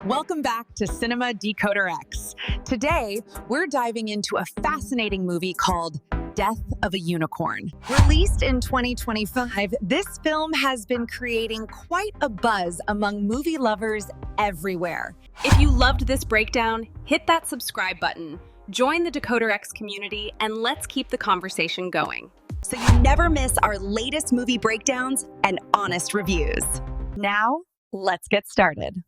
Welcome back to Cinema Decoder X. Today, we're diving into a fascinating movie called Death of a Unicorn. Released in 2025, this film has been creating quite a buzz among movie lovers everywhere. If you loved this breakdown, hit that subscribe button, join the Decoder X community, and let's keep the conversation going, so you never miss our latest movie breakdowns and honest reviews. Now, let's get started.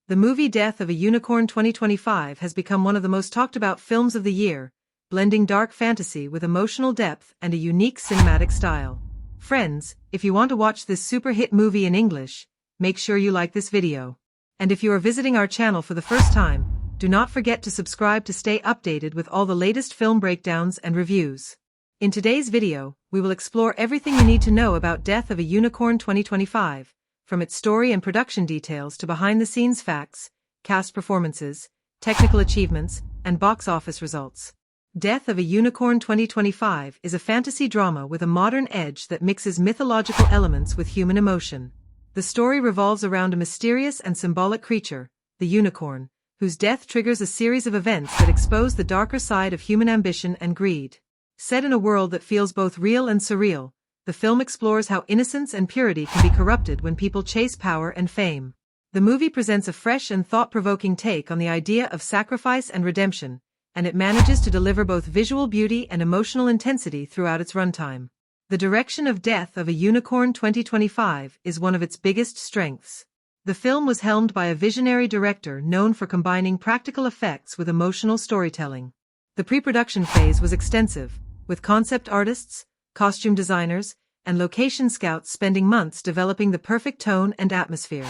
The movie Death of a Unicorn 2025 has become one of the most talked about films of the year, blending dark fantasy with emotional depth and a unique cinematic style. Friends, if you want to watch this super hit movie in English, make sure you like this video. And if you are visiting our channel for the first time, do not forget to subscribe to stay updated with all the latest film breakdowns and reviews. In today's video, we will explore everything you need to know about Death of a Unicorn 2025. From its story and production details to behind-the-scenes facts, cast performances, technical achievements, and box office results. Death of a Unicorn 2025 is a fantasy drama with a modern edge that mixes mythological elements with human emotion. The story revolves around a mysterious and symbolic creature, the unicorn, whose death triggers a series of events that expose the darker side of human ambition and greed. Set in a world that feels both real and surreal, the film explores how innocence and purity can be corrupted when people chase power and fame. The movie presents a fresh and thought-provoking take on the idea of sacrifice and redemption, and it manages to deliver both visual beauty and emotional intensity throughout its runtime. The direction of Death of a Unicorn 2025 is one of its biggest strengths. The film was helmed by a visionary director known for combining practical effects with emotional storytelling. The pre-production phase was extensive, with concept artists, costume designers, and location scouts spending months developing the perfect tone and atmosphere.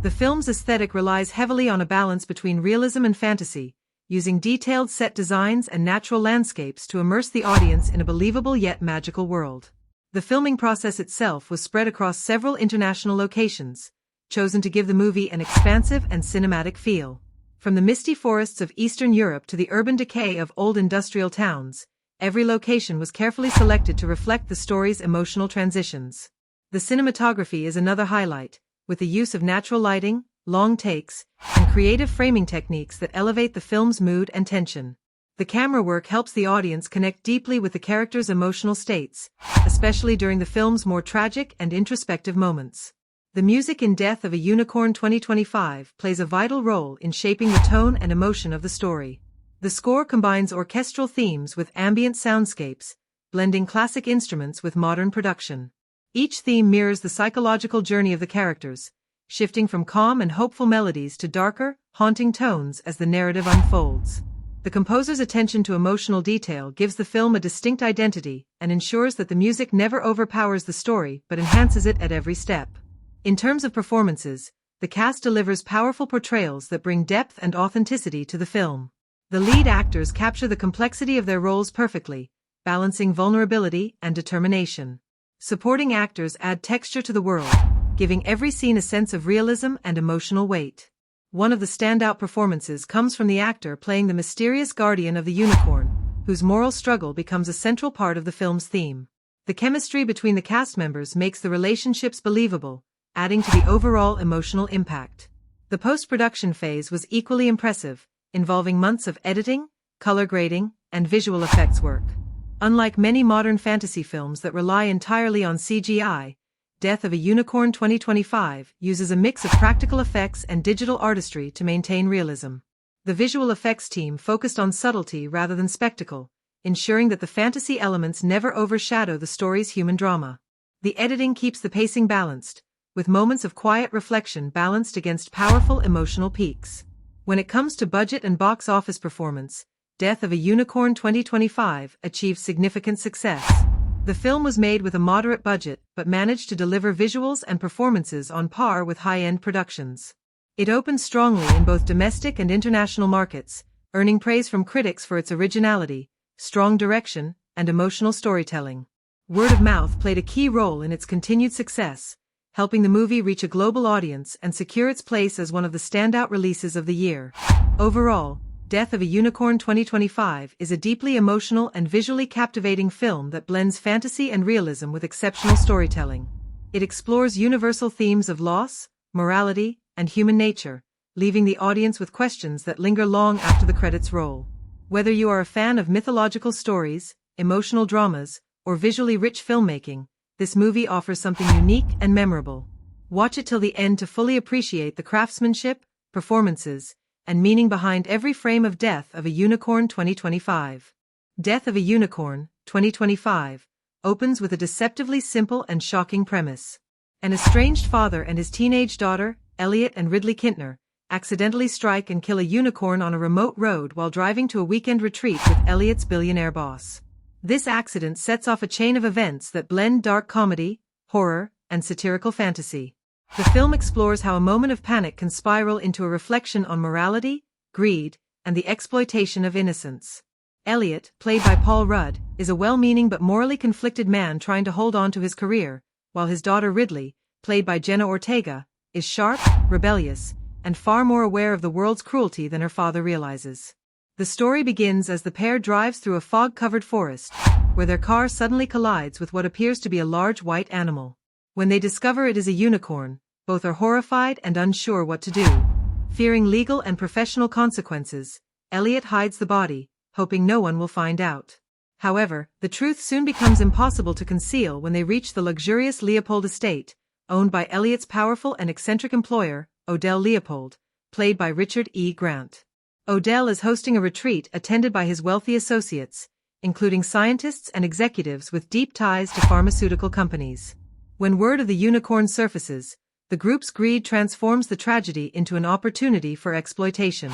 The film's aesthetic relies heavily on a balance between realism and fantasy, using detailed set designs and natural landscapes to immerse the audience in a believable yet magical world. The filming process itself was spread across several international locations, chosen to give the movie an expansive and cinematic feel. From the misty forests of Eastern Europe to the urban decay of old industrial towns, every location was carefully selected to reflect the story's emotional transitions. The cinematography is another highlight, with the use of natural lighting, long takes, and creative framing techniques that elevate the film's mood and tension. The camera work helps the audience connect deeply with the characters' emotional states, especially during the film's more tragic and introspective moments. The music in Death of a Unicorn 2025 plays a vital role in shaping the tone and emotion of the story. The score combines orchestral themes with ambient soundscapes, blending classic instruments with modern production. Each theme mirrors the psychological journey of the characters, shifting from calm and hopeful melodies to darker, haunting tones as the narrative unfolds. The composer's attention to emotional detail gives the film a distinct identity and ensures that the music never overpowers the story but enhances it at every step. In terms of performances, the cast delivers powerful portrayals that bring depth and authenticity to the film. The lead actors capture the complexity of their roles perfectly, balancing vulnerability and determination. Supporting actors add texture to the world, giving every scene a sense of realism and emotional weight. One of the standout performances comes from the actor playing the mysterious guardian of the unicorn, whose moral struggle becomes a central part of the film's theme. The chemistry between the cast members makes the relationships believable, adding to the overall emotional impact. The post-production phase was equally impressive, involving months of editing, color grading, and visual effects work. Unlike many modern fantasy films that rely entirely on CGI, Death of a Unicorn 2025 uses a mix of practical effects and digital artistry to maintain realism. The visual effects team focused on subtlety rather than spectacle, ensuring that the fantasy elements never overshadow the story's human drama. The editing keeps the pacing balanced, with moments of quiet reflection balanced against powerful emotional peaks. When it comes to budget and box office performance, Death of a Unicorn 2025 achieved significant success. The film was made with a moderate budget but managed to deliver visuals and performances on par with high-end productions. It opened strongly in both domestic and international markets, earning praise from critics for its originality, strong direction, and emotional storytelling. Word of mouth played a key role in its continued success, helping the movie reach a global audience and secure its place as one of the standout releases of the year. Overall, Death of a Unicorn 2025 is a deeply emotional and visually captivating film that blends fantasy and realism with exceptional storytelling. It explores universal themes of loss, morality, and human nature, leaving the audience with questions that linger long after the credits roll. Whether you are a fan of mythological stories, emotional dramas, or visually rich filmmaking, this movie offers something unique and memorable. Watch it till the end to fully appreciate the craftsmanship, performances, and meaning behind every frame of Death of a Unicorn 2025. Death of a Unicorn 2025 opens with a deceptively simple and shocking premise. An estranged father and his teenage daughter, Elliot and Ridley Kintner, accidentally strike and kill a unicorn on a remote road while driving to a weekend retreat with Elliot's billionaire boss. This accident sets off a chain of events that blend dark comedy, horror, and satirical fantasy. The film explores how a moment of panic can spiral into a reflection on morality, greed, and the exploitation of innocence. Elliot, played by Paul Rudd, is a well-meaning but morally conflicted man trying to hold on to his career, while his daughter Ridley, played by Jenna Ortega, is sharp, rebellious, and far more aware of the world's cruelty than her father realizes. The story begins as the pair drives through a fog-covered forest, where their car suddenly collides with what appears to be a large white animal. When they discover it is a unicorn, both are horrified and unsure what to do. Fearing legal and professional consequences, Elliot hides the body, hoping no one will find out. However, the truth soon becomes impossible to conceal when they reach the luxurious Leopold estate, owned by Elliot's powerful and eccentric employer, Odell Leopold, played by Richard E. Grant. Odell is hosting a retreat attended by his wealthy associates, including scientists and executives with deep ties to pharmaceutical companies. When word of the unicorn surfaces, the group's greed transforms the tragedy into an opportunity for exploitation.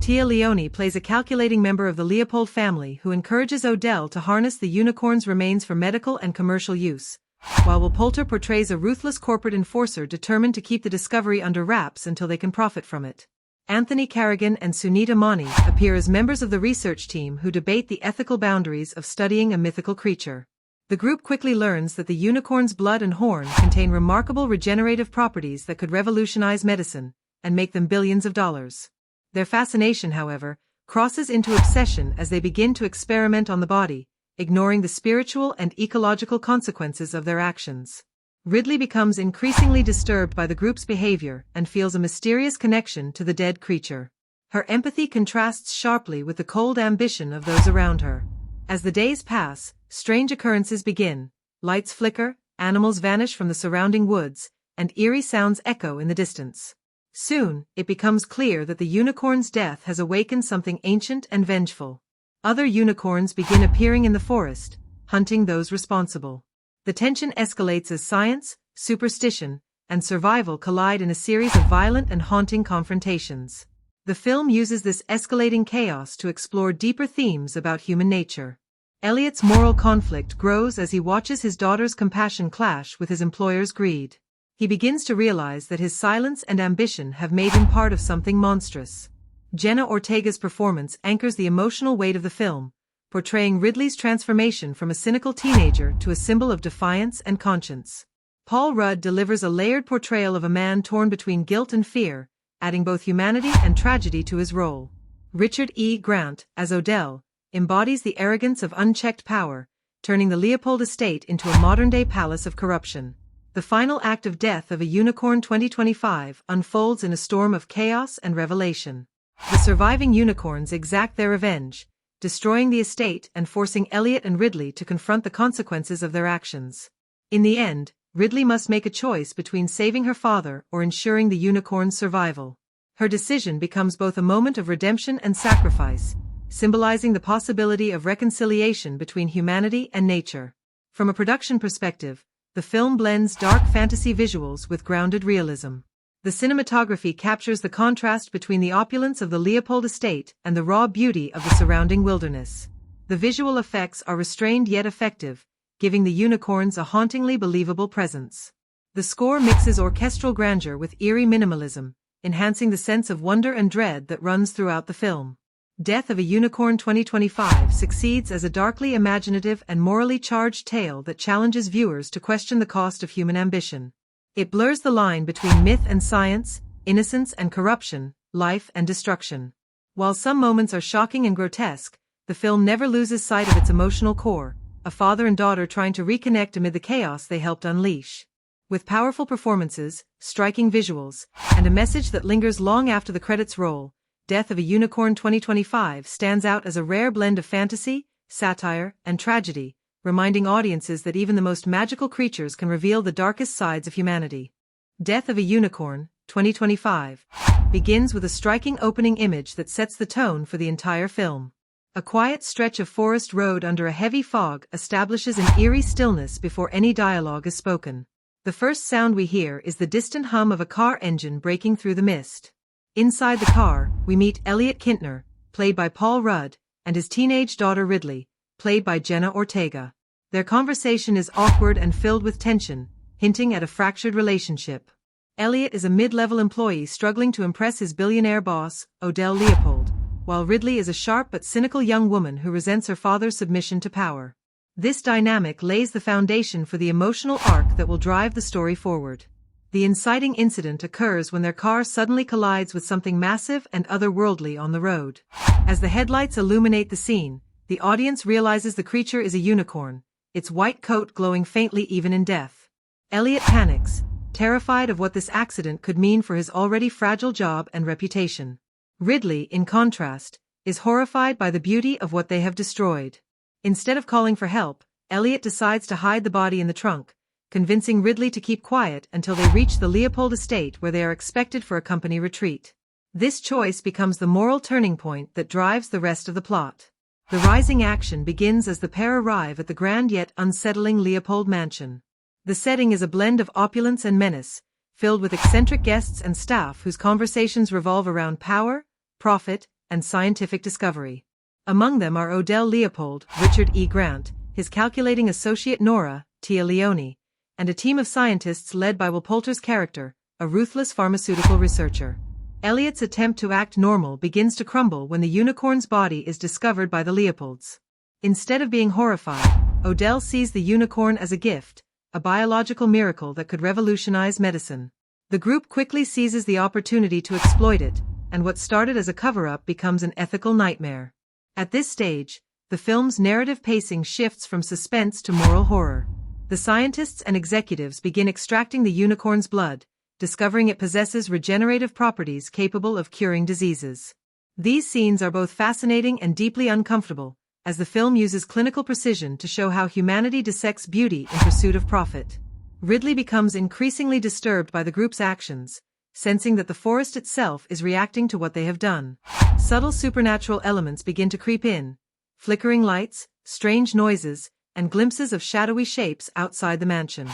Tia Leone plays a calculating member of the Leopold family who encourages Odell to harness the unicorn's remains for medical and commercial use, while Poulter portrays a ruthless corporate enforcer determined to keep the discovery under wraps until they can profit from it. Anthony Carrigan and Sunita Mani appear as members of the research team who debate the ethical boundaries of studying a mythical creature. The group quickly learns that the unicorn's blood and horn contain remarkable regenerative properties that could revolutionize medicine and make them billions of dollars. Their fascination, however, crosses into obsession as they begin to experiment on the body, ignoring the spiritual and ecological consequences of their actions. Ridley becomes increasingly disturbed by the group's behavior and feels a mysterious connection to the dead creature. Her empathy contrasts sharply with the cold ambition of those around her. As the days pass, strange occurrences begin. Lights flicker, animals vanish from the surrounding woods, and eerie sounds echo in the distance. Soon, it becomes clear that the unicorn's death has awakened something ancient and vengeful. Other unicorns begin appearing in the forest, hunting those responsible. The tension escalates as science, superstition, and survival collide in a series of violent and haunting confrontations. The film uses this escalating chaos to explore deeper themes about human nature. Elliot's moral conflict grows as he watches his daughter's compassion clash with his employer's greed. He begins to realize that his silence and ambition have made him part of something monstrous. Jenna Ortega's performance anchors the emotional weight of the film, portraying Ridley's transformation from a cynical teenager to a symbol of defiance and conscience. Paul Rudd delivers a layered portrayal of a man torn between guilt and fear, adding both humanity and tragedy to his role. Richard E. Grant, as Odell, embodies the arrogance of unchecked power, turning the Leopold estate into a modern-day palace of corruption. The final act of Death of a Unicorn 2025 unfolds in a storm of chaos and revelation. The surviving unicorns exact their revenge, destroying the estate and forcing Elliot and Ridley to confront the consequences of their actions. In the end, Ridley must make a choice between saving her father or ensuring the unicorn's survival. Her decision becomes both a moment of redemption and sacrifice, symbolizing the possibility of reconciliation between humanity and nature. From a production perspective, the film blends dark fantasy visuals with grounded realism. The cinematography captures the contrast between the opulence of the Leopold estate and the raw beauty of the surrounding wilderness. The visual effects are restrained yet effective, giving the unicorns a hauntingly believable presence. The score mixes orchestral grandeur with eerie minimalism, enhancing the sense of wonder and dread that runs throughout the film. Death of a Unicorn 2025 succeeds as a darkly imaginative and morally charged tale that challenges viewers to question the cost of human ambition. It blurs the line between myth and science, innocence and corruption, life and destruction. While some moments are shocking and grotesque, the film never loses sight of its emotional core, a father and daughter trying to reconnect amid the chaos they helped unleash. With powerful performances, striking visuals, and a message that lingers long after the credits roll, Death of a Unicorn 2025 stands out as a rare blend of fantasy, satire, and tragedy, reminding audiences that even the most magical creatures can reveal the darkest sides of humanity. Death of a Unicorn 2025 begins with a striking opening image that sets the tone for the entire film. A quiet stretch of forest road under a heavy fog establishes an eerie stillness before any dialogue is spoken. The first sound we hear is the distant hum of a car engine breaking through the mist. Inside the car, we meet Elliot Kintner, played by Paul Rudd, and his teenage daughter Ridley, played by Jenna Ortega. Their conversation is awkward and filled with tension, hinting at a fractured relationship. Elliot is a mid-level employee struggling to impress his billionaire boss, Odell Leopold, while Ridley is a sharp but cynical young woman who resents her father's submission to power. This dynamic lays the foundation for the emotional arc that will drive the story forward. The inciting incident occurs when their car suddenly collides with something massive and otherworldly on the road. As the headlights illuminate the scene, the audience realizes the creature is a unicorn, its white coat glowing faintly even in death. Elliot panics, terrified of what this accident could mean for his already fragile job and reputation. Ridley, in contrast, is horrified by the beauty of what they have destroyed. Instead of calling for help, Elliot decides to hide the body in the trunk, convincing Ridley to keep quiet until they reach the Leopold estate where they are expected for a company retreat. This choice becomes the moral turning point that drives the rest of the plot. The rising action begins as the pair arrive at the grand yet unsettling Leopold mansion. The setting is a blend of opulence and menace, filled with eccentric guests and staff whose conversations revolve around power, profit, and scientific discovery. Among them are Odell Leopold, Richard E. Grant, his calculating associate Nora, Tia Leone, and a team of scientists led by Poulter's character, a ruthless pharmaceutical researcher. Elliot's attempt to act normal begins to crumble when the unicorn's body is discovered by the Leopolds. Instead of being horrified, Odell sees the unicorn as a gift, a biological miracle that could revolutionize medicine. The group quickly seizes the opportunity to exploit it, and what started as a cover-up becomes an ethical nightmare. At this stage, the film's narrative pacing shifts from suspense to moral horror. The scientists and executives begin extracting the unicorn's blood, discovering it possesses regenerative properties capable of curing diseases. These scenes are both fascinating and deeply uncomfortable, as the film uses clinical precision to show how humanity dissects beauty in pursuit of profit. Ridley becomes increasingly disturbed by the group's actions, sensing that the forest itself is reacting to what they have done. Subtle supernatural elements begin to creep in, flickering lights, strange noises, and glimpses of shadowy shapes outside the mansion.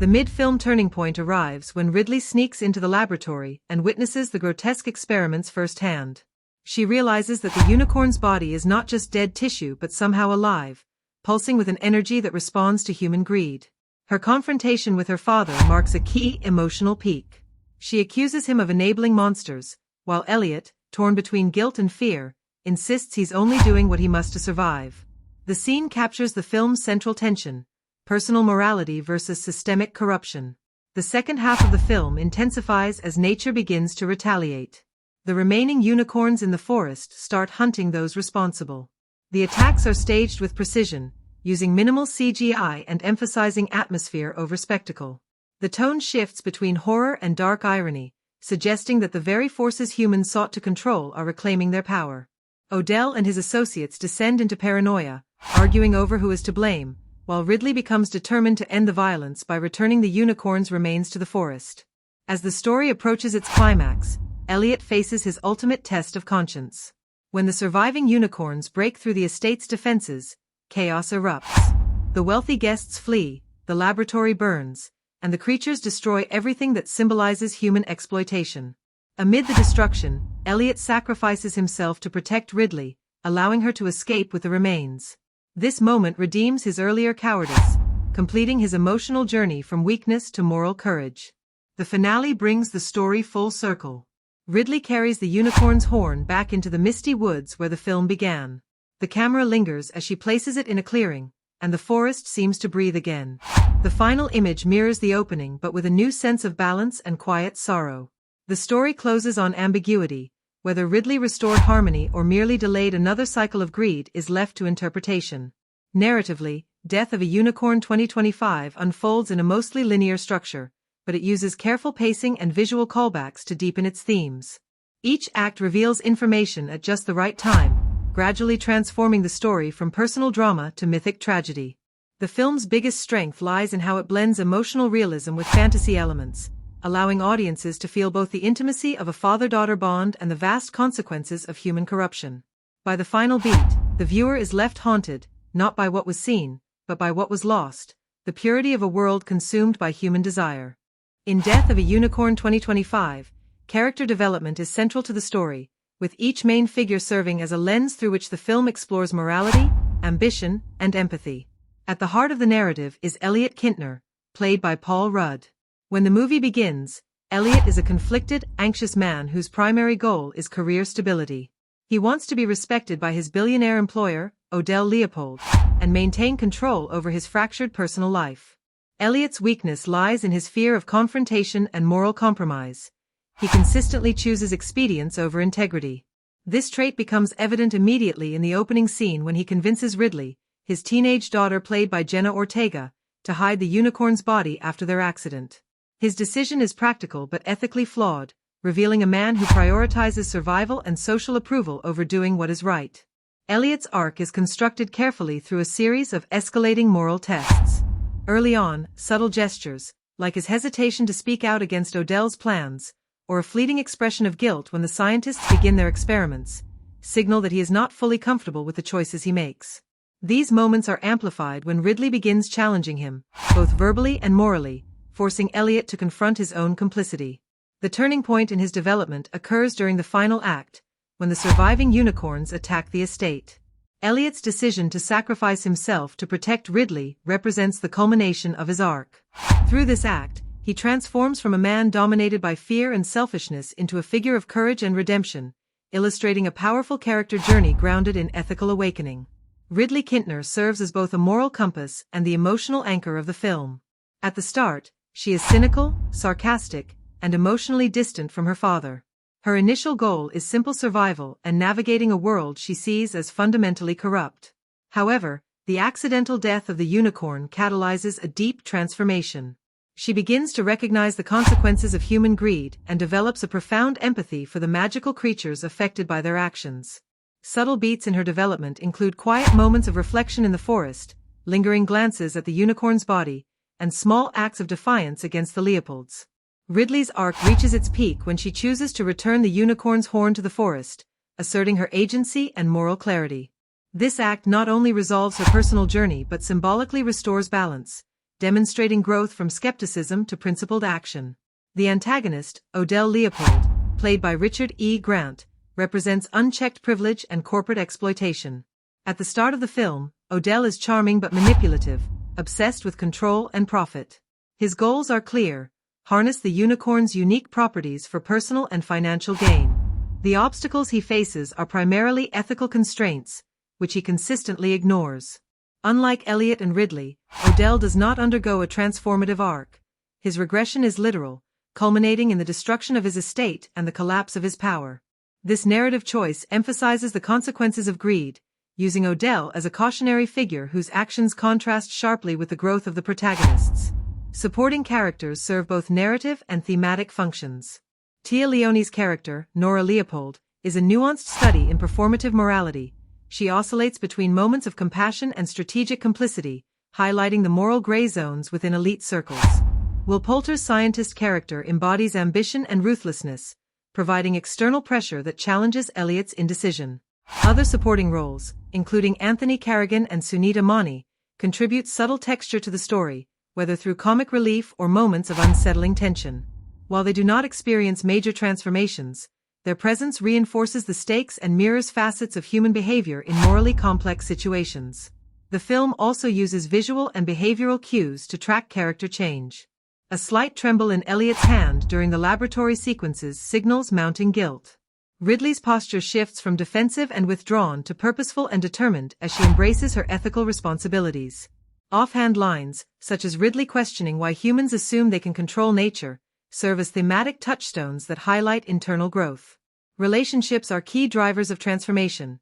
The mid-film turning point arrives when Ridley sneaks into the laboratory and witnesses the grotesque experiments firsthand. She realizes that the unicorn's body is not just dead tissue but somehow alive, pulsing with an energy that responds to human greed. Her confrontation with her father marks a key emotional peak. She accuses him of enabling monsters, while Elliot, torn between guilt and fear, insists he's only doing what he must to survive. The scene captures the film's central tension, personal morality versus systemic corruption. The second half of the film intensifies as nature begins to retaliate. The remaining unicorns in the forest start hunting those responsible. The attacks are staged with precision, using minimal CGI and emphasizing atmosphere over spectacle. The tone shifts between horror and dark irony, suggesting that the very forces humans sought to control are reclaiming their power. Odell and his associates descend into paranoia, arguing over who is to blame, while Ridley becomes determined to end the violence by returning the unicorn's remains to the forest. As the story approaches its climax, Elliot faces his ultimate test of conscience. When the surviving unicorns break through the estate's defenses, chaos erupts. The wealthy guests flee, the laboratory burns, and the creatures destroy everything that symbolizes human exploitation. Amid the destruction, Elliot sacrifices himself to protect Ridley, allowing her to escape with the remains. This moment redeems his earlier cowardice, completing his emotional journey from weakness to moral courage. The finale brings the story full circle. Ridley carries the unicorn's horn back into the misty woods where the film began. The camera lingers as she places it in a clearing, and the forest seems to breathe again. The final image mirrors the opening but with a new sense of balance and quiet sorrow. The story closes on ambiguity, Whether Ridley restored harmony or merely delayed another cycle of greed is left to interpretation. Narratively, Death of a Unicorn 2025 unfolds in a mostly linear structure, but it uses careful pacing and visual callbacks to deepen its themes. Each act reveals information at just the right time, gradually transforming the story from personal drama to mythic tragedy. The film's biggest strength lies in how it blends emotional realism with fantasy elements, allowing audiences to feel both the intimacy of a father-daughter bond and the vast consequences of human corruption. By the final beat, the viewer is left haunted, not by what was seen, but by what was lost, the purity of a world consumed by human desire. In Death of a Unicorn 2025, character development is central to the story, with each main figure serving as a lens through which the film explores morality, ambition, and empathy. At the heart of the narrative is Elliot Kintner, played by Paul Rudd. When the movie begins, Elliot is a conflicted, anxious man whose primary goal is career stability. He wants to be respected by his billionaire employer, Odell Leopold, and maintain control over his fractured personal life. Elliot's weakness lies in his fear of confrontation and moral compromise. He consistently chooses expedience over integrity. This trait becomes evident immediately in the opening scene when he convinces Ridley, his teenage daughter played by Jenna Ortega, to hide the unicorn's body after their accident. His decision is practical but ethically flawed, revealing a man who prioritizes survival and social approval over doing what is right. Elliot's arc is constructed carefully through a series of escalating moral tests. Early on, subtle gestures, like his hesitation to speak out against Odell's plans, or a fleeting expression of guilt when the scientists begin their experiments, signal that he is not fully comfortable with the choices he makes. These moments are amplified when Ridley begins challenging him, both verbally and morally, forcing Elliot to confront his own complicity. The turning point in his development occurs during the final act, when the surviving unicorns attack the estate. Elliot's decision to sacrifice himself to protect Ridley represents the culmination of his arc. Through this act, he transforms from a man dominated by fear and selfishness into a figure of courage and redemption, illustrating a powerful character journey grounded in ethical awakening. Ridley Kintner serves as both a moral compass and the emotional anchor of the film. At the start, she is cynical, sarcastic, and emotionally distant from her father. Her initial goal is simple survival and navigating a world she sees as fundamentally corrupt. However, the accidental death of the unicorn catalyzes a deep transformation. She begins to recognize the consequences of human greed and develops a profound empathy for the magical creatures affected by their actions. Subtle beats in her development include quiet moments of reflection in the forest, lingering glances at the unicorn's body, and small acts of defiance against the Leopolds. Ridley's arc reaches its peak when she chooses to return the unicorn's horn to the forest, asserting her agency and moral clarity. This act not only resolves her personal journey but symbolically restores balance, demonstrating growth from skepticism to principled action. The antagonist, Odell Leopold, played by Richard E. Grant, represents unchecked privilege and corporate exploitation. At the start of the film, Odell is charming but manipulative, obsessed with control and profit. His goals are clear: harness the unicorn's unique properties for personal and financial gain. The obstacles he faces are primarily ethical constraints, which he consistently ignores. Unlike Elliot and Ridley, Odell does not undergo a transformative arc. His regression is literal, culminating in the destruction of his estate and the collapse of his power. This narrative choice emphasizes the consequences of greed, using Odell as a cautionary figure whose actions contrast sharply with the growth of the protagonists. Supporting characters serve both narrative and thematic functions. Tia Leone's character, Nora Leopold, is a nuanced study in performative morality. She oscillates between moments of compassion and strategic complicity, highlighting the moral gray zones within elite circles. Will Poulter's scientist character embodies ambition and ruthlessness, providing external pressure that challenges Elliot's indecision. Other supporting roles, including Anthony Carrigan and Sunita Mani, contribute subtle texture to the story, whether through comic relief or moments of unsettling tension. While they do not experience major transformations, their presence reinforces the stakes and mirrors facets of human behavior in morally complex situations. The film also uses visual and behavioral cues to track character change. A slight tremble in Elliot's hand during the laboratory sequences signals mounting guilt. Ridley's posture shifts from defensive and withdrawn to purposeful and determined as she embraces her ethical responsibilities. Offhand lines, such as Ridley questioning why humans assume they can control nature, serve as thematic touchstones that highlight internal growth. Relationships are key drivers of transformation.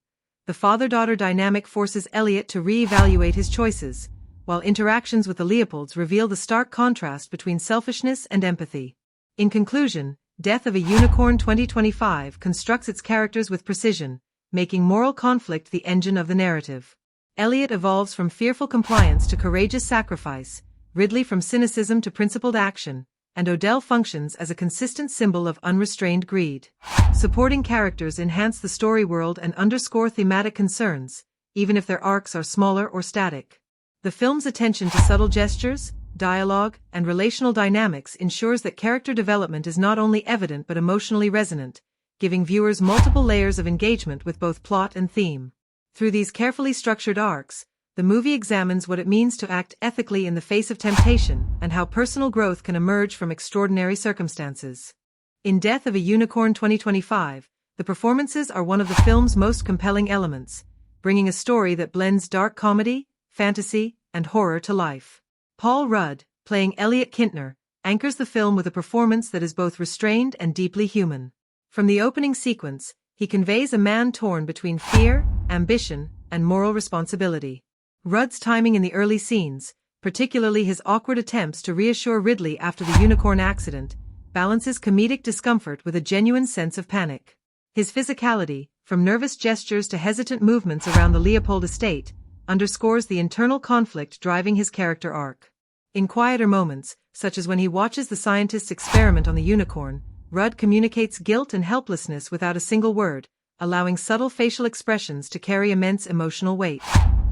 The father-daughter dynamic forces Elliot to re-evaluate his choices, while interactions with the Leopolds reveal the stark contrast between selfishness and empathy. In conclusion, Death of a Unicorn 2025 constructs its characters with precision, making moral conflict the engine of the narrative. Elliot evolves from fearful compliance to courageous sacrifice, Ridley from cynicism to principled action, and Odell functions as a consistent symbol of unrestrained greed. Supporting characters enhance the story world and underscore thematic concerns, even if their arcs are smaller or static. The film's attention to subtle gestures, dialogue, and relational dynamics ensures that character development is not only evident but emotionally resonant, giving viewers multiple layers of engagement with both plot and theme. Through these carefully structured arcs, the movie examines what it means to act ethically in the face of temptation and how personal growth can emerge from extraordinary circumstances. In Death of a Unicorn 2025, the performances are one of the film's most compelling elements, bringing a story that blends dark comedy, fantasy, and horror to life. Paul Rudd, playing Elliot Kintner, anchors the film with a performance that is both restrained and deeply human. From the opening sequence, he conveys a man torn between fear, ambition, and moral responsibility. Rudd's timing in the early scenes, particularly his awkward attempts to reassure Ridley after the unicorn accident, balances comedic discomfort with a genuine sense of panic. His physicality, from nervous gestures to hesitant movements around the Leopold estate, underscores the internal conflict driving his character arc. In quieter moments, such as when he watches the scientists experiment on the unicorn, Rudd communicates guilt and helplessness without a single word, allowing subtle facial expressions to carry immense emotional weight.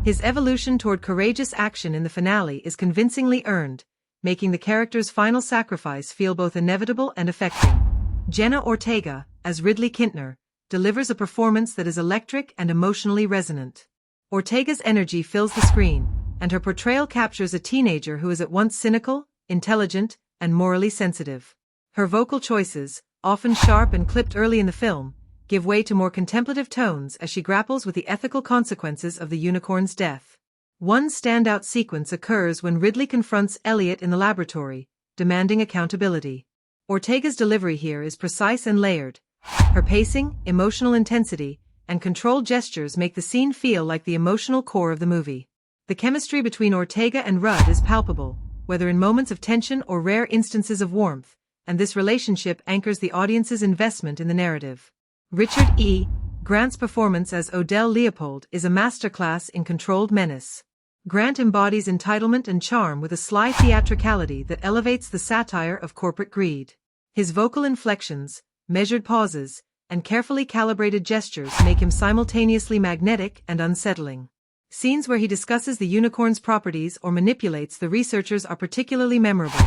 His evolution toward courageous action in the finale is convincingly earned, making the character's final sacrifice feel both inevitable and affecting. Jenna Ortega, as Ridley Kintner, delivers a performance that is electric and emotionally resonant. Ortega's energy fills the screen, and her portrayal captures a teenager who is at once cynical, intelligent, and morally sensitive. Her vocal choices, often sharp and clipped early in the film, give way to more contemplative tones as she grapples with the ethical consequences of the unicorn's death. One standout sequence occurs when Ridley confronts Elliot in the laboratory, demanding accountability. Ortega's delivery here is precise and layered. Her pacing, emotional intensity, and controlled gestures make the scene feel like the emotional core of the movie. The chemistry between Ortega and Rudd is palpable, whether in moments of tension or rare instances of warmth, and this relationship anchors the audience's investment in the narrative. Richard E. Grant's performance as Odell Leopold is a masterclass in controlled menace. Grant embodies entitlement and charm with a sly theatricality that elevates the satire of corporate greed. His vocal inflections, measured pauses, and carefully calibrated gestures make him simultaneously magnetic and unsettling. Scenes where he discusses the unicorn's properties or manipulates the researchers are particularly memorable.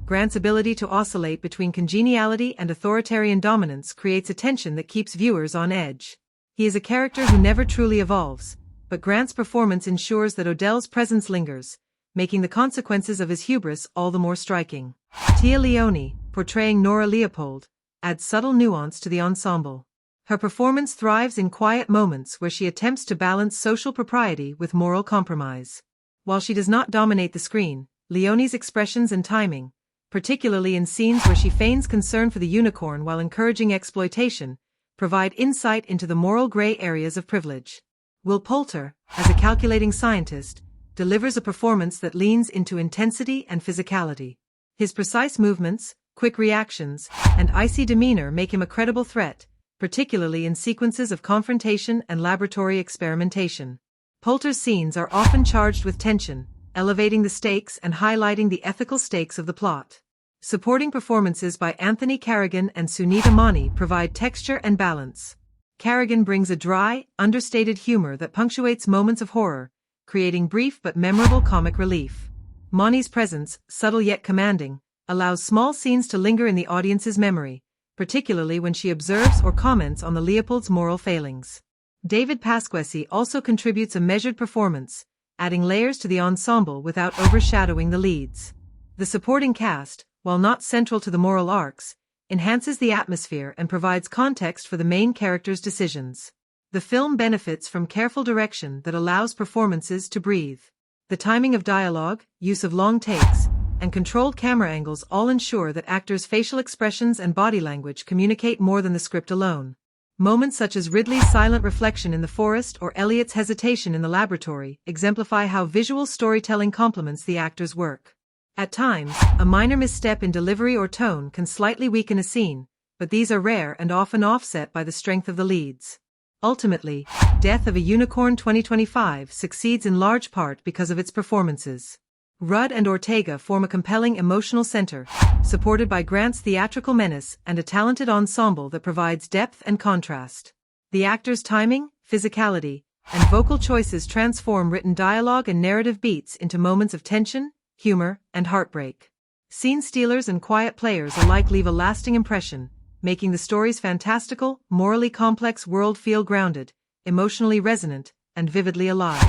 Grant's ability to oscillate between congeniality and authoritarian dominance creates a tension that keeps viewers on edge. He is a character who never truly evolves, but Grant's performance ensures that Odell's presence lingers, making the consequences of his hubris all the more striking. Tia Leone, portraying Nora Leopold, adds subtle nuance to the ensemble. Her performance thrives in quiet moments where she attempts to balance social propriety with moral compromise. While she does not dominate the screen, Leone's expressions and timing, particularly in scenes where she feigns concern for the unicorn while encouraging exploitation, provide insight into the moral gray areas of privilege. Will Poulter, as a calculating scientist, delivers a performance that leans into intensity and physicality. His precise movements, quick reactions, and icy demeanor make him a credible threat, particularly in sequences of confrontation and laboratory experimentation. Poulter's scenes are often charged with tension, elevating the stakes and highlighting the ethical stakes of the plot. Supporting performances by Anthony Carrigan and Sunita Mani provide texture and balance. Carrigan brings a dry, understated humor that punctuates moments of horror, creating brief but memorable comic relief. Mani's presence, subtle yet commanding, allows small scenes to linger in the audience's memory, particularly when she observes or comments on the Leopold's moral failings. David Pasquesi also contributes a measured performance, adding layers to the ensemble without overshadowing the leads. The supporting cast, while not central to the moral arcs, enhances the atmosphere and provides context for the main character's decisions. The film benefits from careful direction that allows performances to breathe. The timing of dialogue, use of long takes, and controlled camera angles all ensure that actors' facial expressions and body language communicate more than the script alone. Moments such as Ridley's silent reflection in the forest or Elliot's hesitation in the laboratory exemplify how visual storytelling complements the actor's work. At times, a minor misstep in delivery or tone can slightly weaken a scene, but these are rare and often offset by the strength of the leads. Ultimately, Death of a Unicorn 2025 succeeds in large part because of its performances. Rudd and Ortega form a compelling emotional center, supported by Grant's theatrical menace and a talented ensemble that provides depth and contrast. The actors' timing, physicality, and vocal choices transform written dialogue and narrative beats into moments of tension, humor, and heartbreak. Scene stealers and quiet players alike leave a lasting impression, making the story's fantastical, morally complex world feel grounded, emotionally resonant, and vividly alive.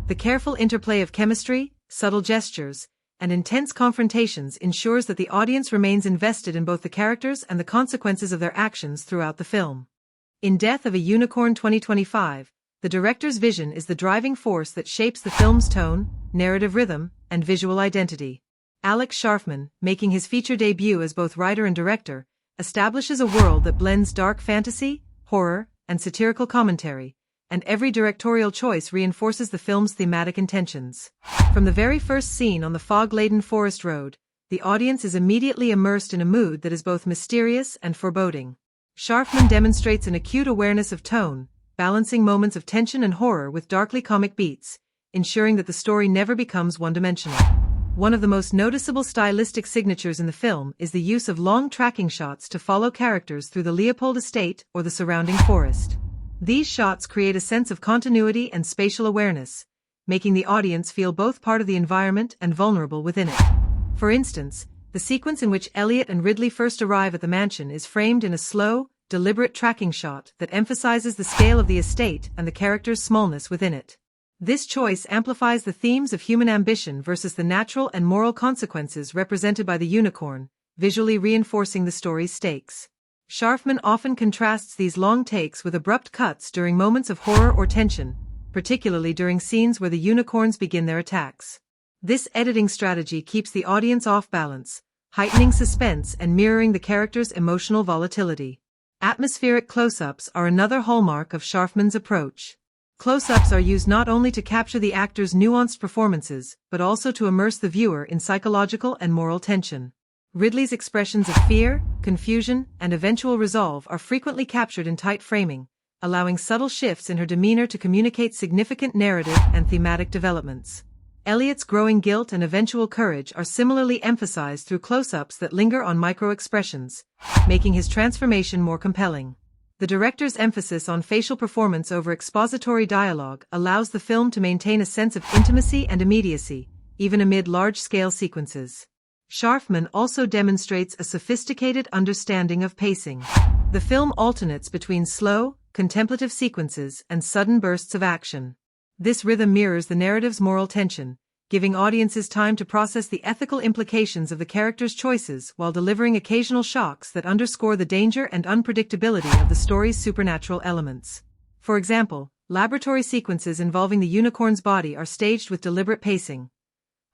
The careful interplay of chemistry, subtle gestures, and intense confrontations ensures that the audience remains invested in both the characters and the consequences of their actions throughout the film. In Death of a Unicorn 2025, the director's vision is the driving force that shapes the film's tone, narrative rhythm, and visual identity. Alex Scharfman, making his feature debut as both writer and director, establishes a world that blends dark fantasy, horror, and satirical commentary, and every directorial choice reinforces the film's thematic intentions. From the very first scene on the fog-laden forest road, the audience is immediately immersed in a mood that is both mysterious and foreboding. Scharfman demonstrates an acute awareness of tone, balancing moments of tension and horror with darkly comic beats, ensuring that the story never becomes one-dimensional. One of the most noticeable stylistic signatures in the film is the use of long tracking shots to follow characters through the Leopold estate or the surrounding forest. These shots create a sense of continuity and spatial awareness, making the audience feel both part of the environment and vulnerable within it. For instance, the sequence in which Elliot and Ridley first arrive at the mansion is framed in a slow, deliberate tracking shot that emphasizes the scale of the estate and the characters' smallness within it. This choice amplifies the themes of human ambition versus the natural and moral consequences represented by the unicorn, visually reinforcing the story's stakes. Scharfman often contrasts these long takes with abrupt cuts during moments of horror or tension, particularly during scenes where the unicorns begin their attacks. This editing strategy keeps the audience off balance, heightening suspense and mirroring the characters' emotional volatility. Atmospheric close-ups are another hallmark of Scharfman's approach. Close-ups are used not only to capture the actors' nuanced performances, but also to immerse the viewer in psychological and moral tension. Ridley's expressions of fear, confusion, and eventual resolve are frequently captured in tight framing, allowing subtle shifts in her demeanor to communicate significant narrative and thematic developments. Elliot's growing guilt and eventual courage are similarly emphasized through close-ups that linger on micro-expressions, making his transformation more compelling. The director's emphasis on facial performance over expository dialogue allows the film to maintain a sense of intimacy and immediacy, even amid large-scale sequences. Scharfman also demonstrates a sophisticated understanding of pacing. The film alternates between slow, contemplative sequences and sudden bursts of action. This rhythm mirrors the narrative's moral tension, giving audiences time to process the ethical implications of the characters' choices while delivering occasional shocks that underscore the danger and unpredictability of the story's supernatural elements. For example, laboratory sequences involving the unicorn's body are staged with deliberate pacing.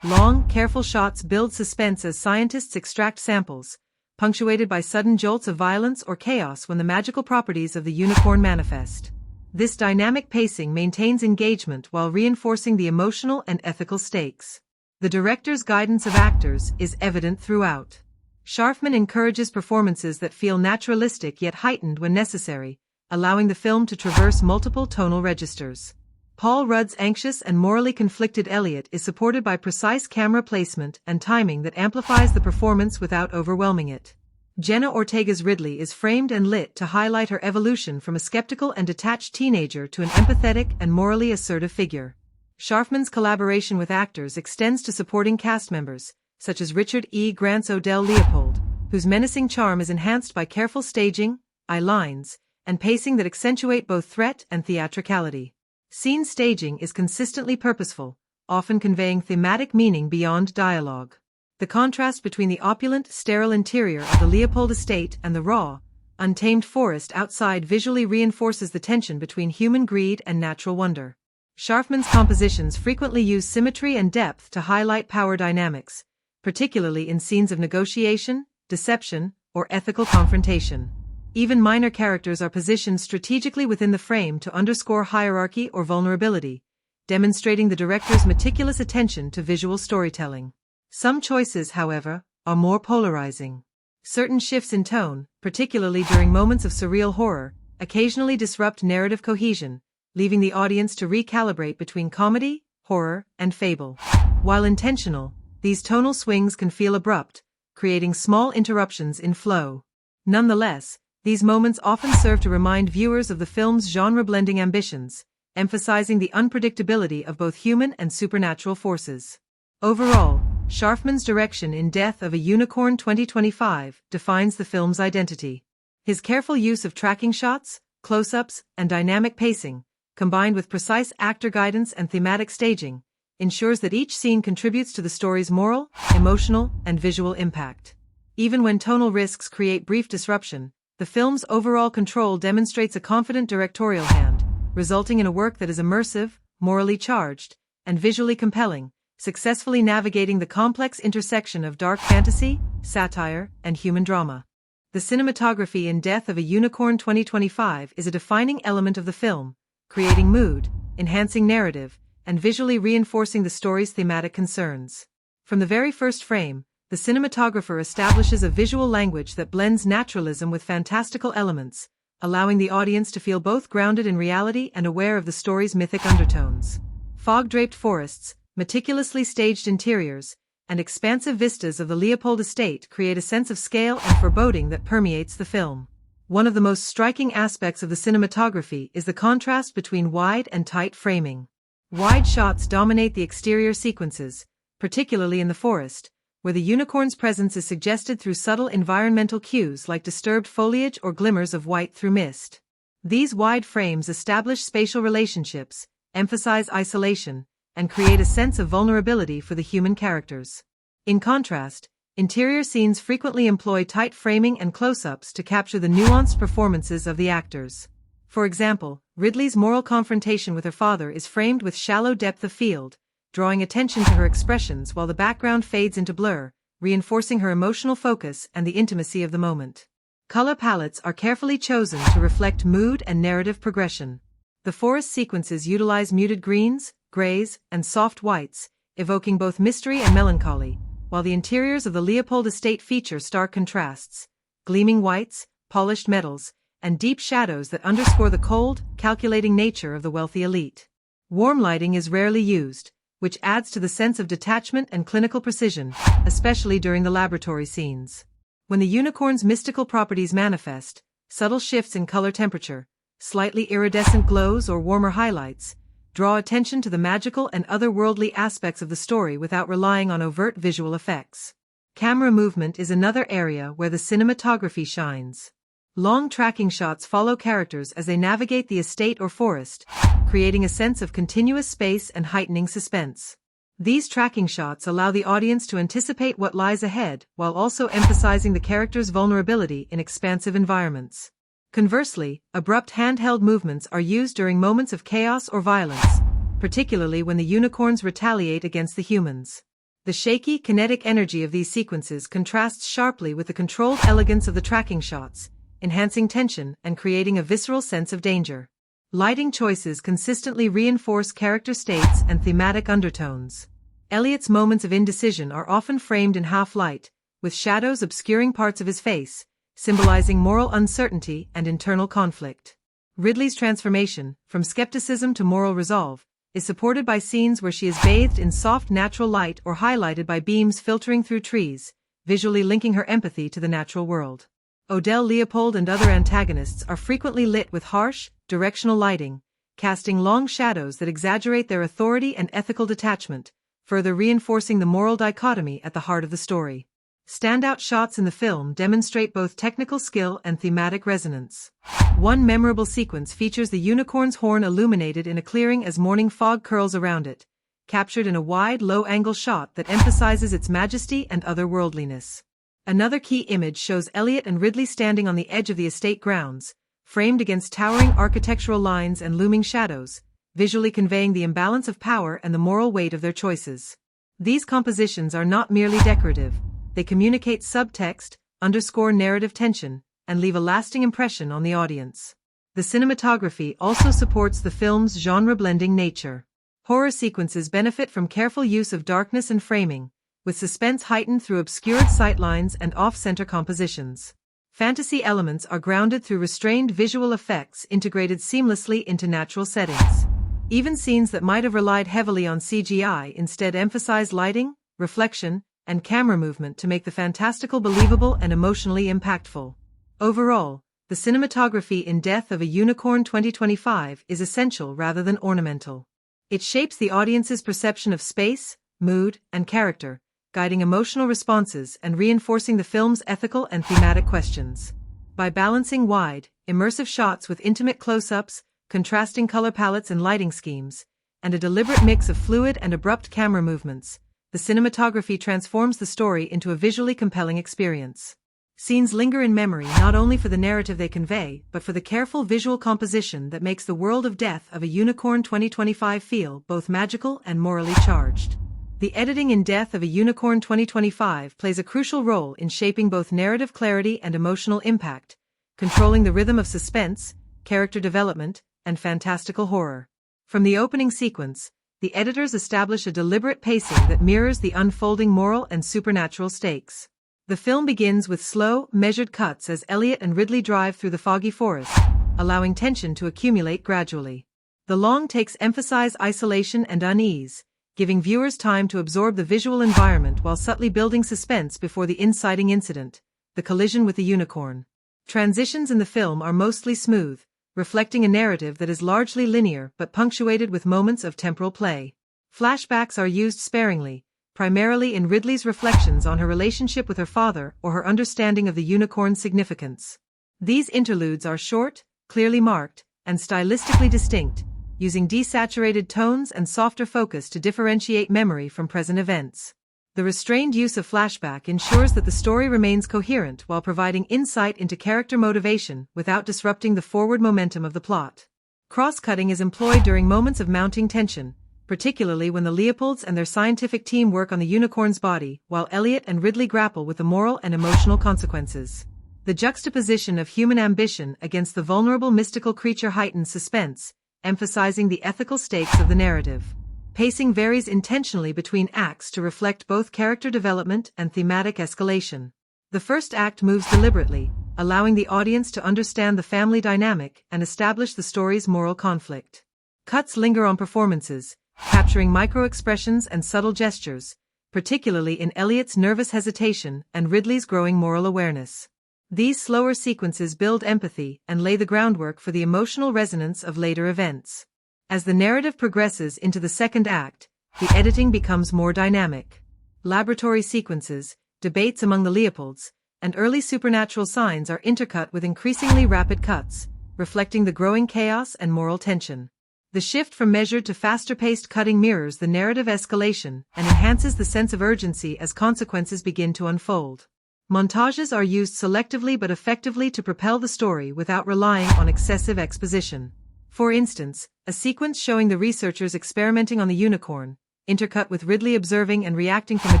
Long, careful shots build suspense as scientists extract samples, punctuated by sudden jolts of violence or chaos when the magical properties of the unicorn manifest. This dynamic pacing maintains engagement while reinforcing the emotional and ethical stakes. The director's guidance of actors is evident throughout. Scharfman encourages performances that feel naturalistic yet heightened when necessary, allowing the film to traverse multiple tonal registers. Paul Rudd's anxious and morally conflicted Elliot is supported by precise camera placement and timing that amplifies the performance without overwhelming it. Jenna Ortega's Ridley is framed and lit to highlight her evolution from a skeptical and detached teenager to an empathetic and morally assertive figure. Scharfman's collaboration with actors extends to supporting cast members, such as Richard E. Grant's Odell Leopold, whose menacing charm is enhanced by careful staging, eye lines, and pacing that accentuate both threat and theatricality. Scene staging is consistently purposeful, often conveying thematic meaning beyond dialogue. The contrast between the opulent, sterile interior of the Leopold estate and the raw, untamed forest outside visually reinforces the tension between human greed and natural wonder. Scharfman's compositions frequently use symmetry and depth to highlight power dynamics, particularly in scenes of negotiation, deception, or ethical confrontation. Even minor characters are positioned strategically within the frame to underscore hierarchy or vulnerability, demonstrating the director's meticulous attention to visual storytelling. Some choices, however, are more polarizing. Certain shifts in tone, particularly during moments of surreal horror, occasionally disrupt narrative cohesion, leaving the audience to recalibrate between comedy, horror, and fable. While intentional, these tonal swings can feel abrupt, creating small interruptions in flow. Nonetheless, these moments often serve to remind viewers of the film's genre-blending ambitions, emphasizing the unpredictability of both human and supernatural forces. Overall, Scharfman's direction in Death of a Unicorn 2025 defines the film's identity. His careful use of tracking shots, close-ups, and dynamic pacing, combined with precise actor guidance and thematic staging, ensures that each scene contributes to the story's moral, emotional, and visual impact. Even when tonal risks create brief disruption, the film's overall control demonstrates a confident directorial hand, resulting in a work that is immersive, morally charged, and visually compelling, successfully navigating the complex intersection of dark fantasy, satire, and human drama. The cinematography in Death of a Unicorn 2025 is a defining element of the film, creating mood, enhancing narrative, and visually reinforcing the story's thematic concerns. From the very first frame, the cinematographer establishes a visual language that blends naturalism with fantastical elements, allowing the audience to feel both grounded in reality and aware of the story's mythic undertones. Fog-draped forests, meticulously staged interiors, and expansive vistas of the Leopold estate create a sense of scale and foreboding that permeates the film. One of the most striking aspects of the cinematography is the contrast between wide and tight framing. Wide shots dominate the exterior sequences, particularly in the forest, where the unicorn's presence is suggested through subtle environmental cues like disturbed foliage or glimmers of white through mist. These wide frames establish spatial relationships, emphasize isolation, and create a sense of vulnerability for the human characters. In contrast, interior scenes frequently employ tight framing and close-ups to capture the nuanced performances of the actors. For example, Ridley's moral confrontation with her father is framed with shallow depth of field, drawing attention to her expressions while the background fades into blur, reinforcing her emotional focus and the intimacy of the moment. Color palettes are carefully chosen to reflect mood and narrative progression. The forest sequences utilize muted greens, grays, and soft whites, evoking both mystery and melancholy, while the interiors of the Leopold estate feature stark contrasts, gleaming whites, polished metals, and deep shadows that underscore the cold, calculating nature of the wealthy elite. Warm lighting is rarely used, which adds to the sense of detachment and clinical precision, especially during the laboratory scenes. When the unicorn's mystical properties manifest, subtle shifts in color temperature, slightly iridescent glows or warmer highlights, draw attention to the magical and otherworldly aspects of the story without relying on overt visual effects. Camera movement is another area where the cinematography shines. Long tracking shots follow characters as they navigate the estate or forest, creating a sense of continuous space and heightening suspense. These tracking shots allow the audience to anticipate what lies ahead while also emphasizing the character's vulnerability in expansive environments. Conversely, abrupt handheld movements are used during moments of chaos or violence, particularly when the unicorns retaliate against the humans. The shaky, kinetic energy of these sequences contrasts sharply with the controlled elegance of the tracking shots, enhancing tension and creating a visceral sense of danger. Lighting choices consistently reinforce character states and thematic undertones. Elliot's moments of indecision are often framed in half-light, with shadows obscuring parts of his face, symbolizing moral uncertainty and internal conflict. Ridley's transformation, from skepticism to moral resolve, is supported by scenes where she is bathed in soft natural light or highlighted by beams filtering through trees, visually linking her empathy to the natural world. Odell Leopold and other antagonists are frequently lit with harsh, directional lighting, casting long shadows that exaggerate their authority and ethical detachment, further reinforcing the moral dichotomy at the heart of the story. Standout shots in the film demonstrate both technical skill and thematic resonance. One memorable sequence features the unicorn's horn illuminated in a clearing as morning fog curls around it, captured in a wide, low-angle shot that emphasizes its majesty and otherworldliness. Another key image shows Elliot and Ridley standing on the edge of the estate grounds, framed against towering architectural lines and looming shadows, visually conveying the imbalance of power and the moral weight of their choices. These compositions are not merely decorative, they communicate subtext, underscore narrative tension, and leave a lasting impression on the audience. The cinematography also supports the film's genre-blending nature. Horror sequences benefit from careful use of darkness and framing, with suspense heightened through obscured sightlines and off-center compositions. Fantasy elements are grounded through restrained visual effects integrated seamlessly into natural settings. Even scenes that might have relied heavily on CGI instead emphasize lighting, reflection, and camera movement to make the fantastical believable and emotionally impactful. Overall, the cinematography in Death of a Unicorn 2025 is essential rather than ornamental. It shapes the audience's perception of space, mood, and character, guiding emotional responses and reinforcing the film's ethical and thematic questions. By balancing wide, immersive shots with intimate close-ups, contrasting color palettes and lighting schemes, and a deliberate mix of fluid and abrupt camera movements, the cinematography transforms the story into a visually compelling experience. Scenes linger in memory not only for the narrative they convey, but for the careful visual composition that makes the world of Death of a Unicorn 2025 feel both magical and morally charged. The editing in Death of a Unicorn 2025 plays a crucial role in shaping both narrative clarity and emotional impact, controlling the rhythm of suspense, character development, and fantastical horror. From the opening sequence, the editors establish a deliberate pacing that mirrors the unfolding moral and supernatural stakes. The film begins with slow, measured cuts as Elliot and Ridley drive through the foggy forest, allowing tension to accumulate gradually. The long takes emphasize isolation and unease, giving viewers time to absorb the visual environment while subtly building suspense before the inciting incident, the collision with the unicorn. Transitions in the film are mostly smooth, reflecting a narrative that is largely linear but punctuated with moments of temporal play. Flashbacks are used sparingly, primarily in Ridley's reflections on her relationship with her father or her understanding of the unicorn's significance. These interludes are short, clearly marked, and stylistically distinct, using desaturated tones and softer focus to differentiate memory from present events. The restrained use of flashback ensures that the story remains coherent while providing insight into character motivation without disrupting the forward momentum of the plot. Cross-cutting is employed during moments of mounting tension, particularly when the Leopolds and their scientific team work on the unicorn's body, while Elliot and Ridley grapple with the moral and emotional consequences. The juxtaposition of human ambition against the vulnerable mystical creature heightens suspense, emphasizing the ethical stakes of the narrative. Pacing varies intentionally between acts to reflect both character development and thematic escalation. The first act moves deliberately, allowing the audience to understand the family dynamic and establish the story's moral conflict. Cuts linger on performances, capturing micro-expressions and subtle gestures, particularly in Elliot's nervous hesitation and Ridley's growing moral awareness. These slower sequences build empathy and lay the groundwork for the emotional resonance of later events. As the narrative progresses into the second act, the editing becomes more dynamic. Laboratory sequences, debates among the Leopolds, and early supernatural signs are intercut with increasingly rapid cuts, reflecting the growing chaos and moral tension. The shift from measured to faster-paced cutting mirrors the narrative escalation and enhances the sense of urgency as consequences begin to unfold. Montages are used selectively but effectively to propel the story without relying on excessive exposition. For instance, a sequence showing the researchers experimenting on the unicorn, intercut with Ridley observing and reacting from a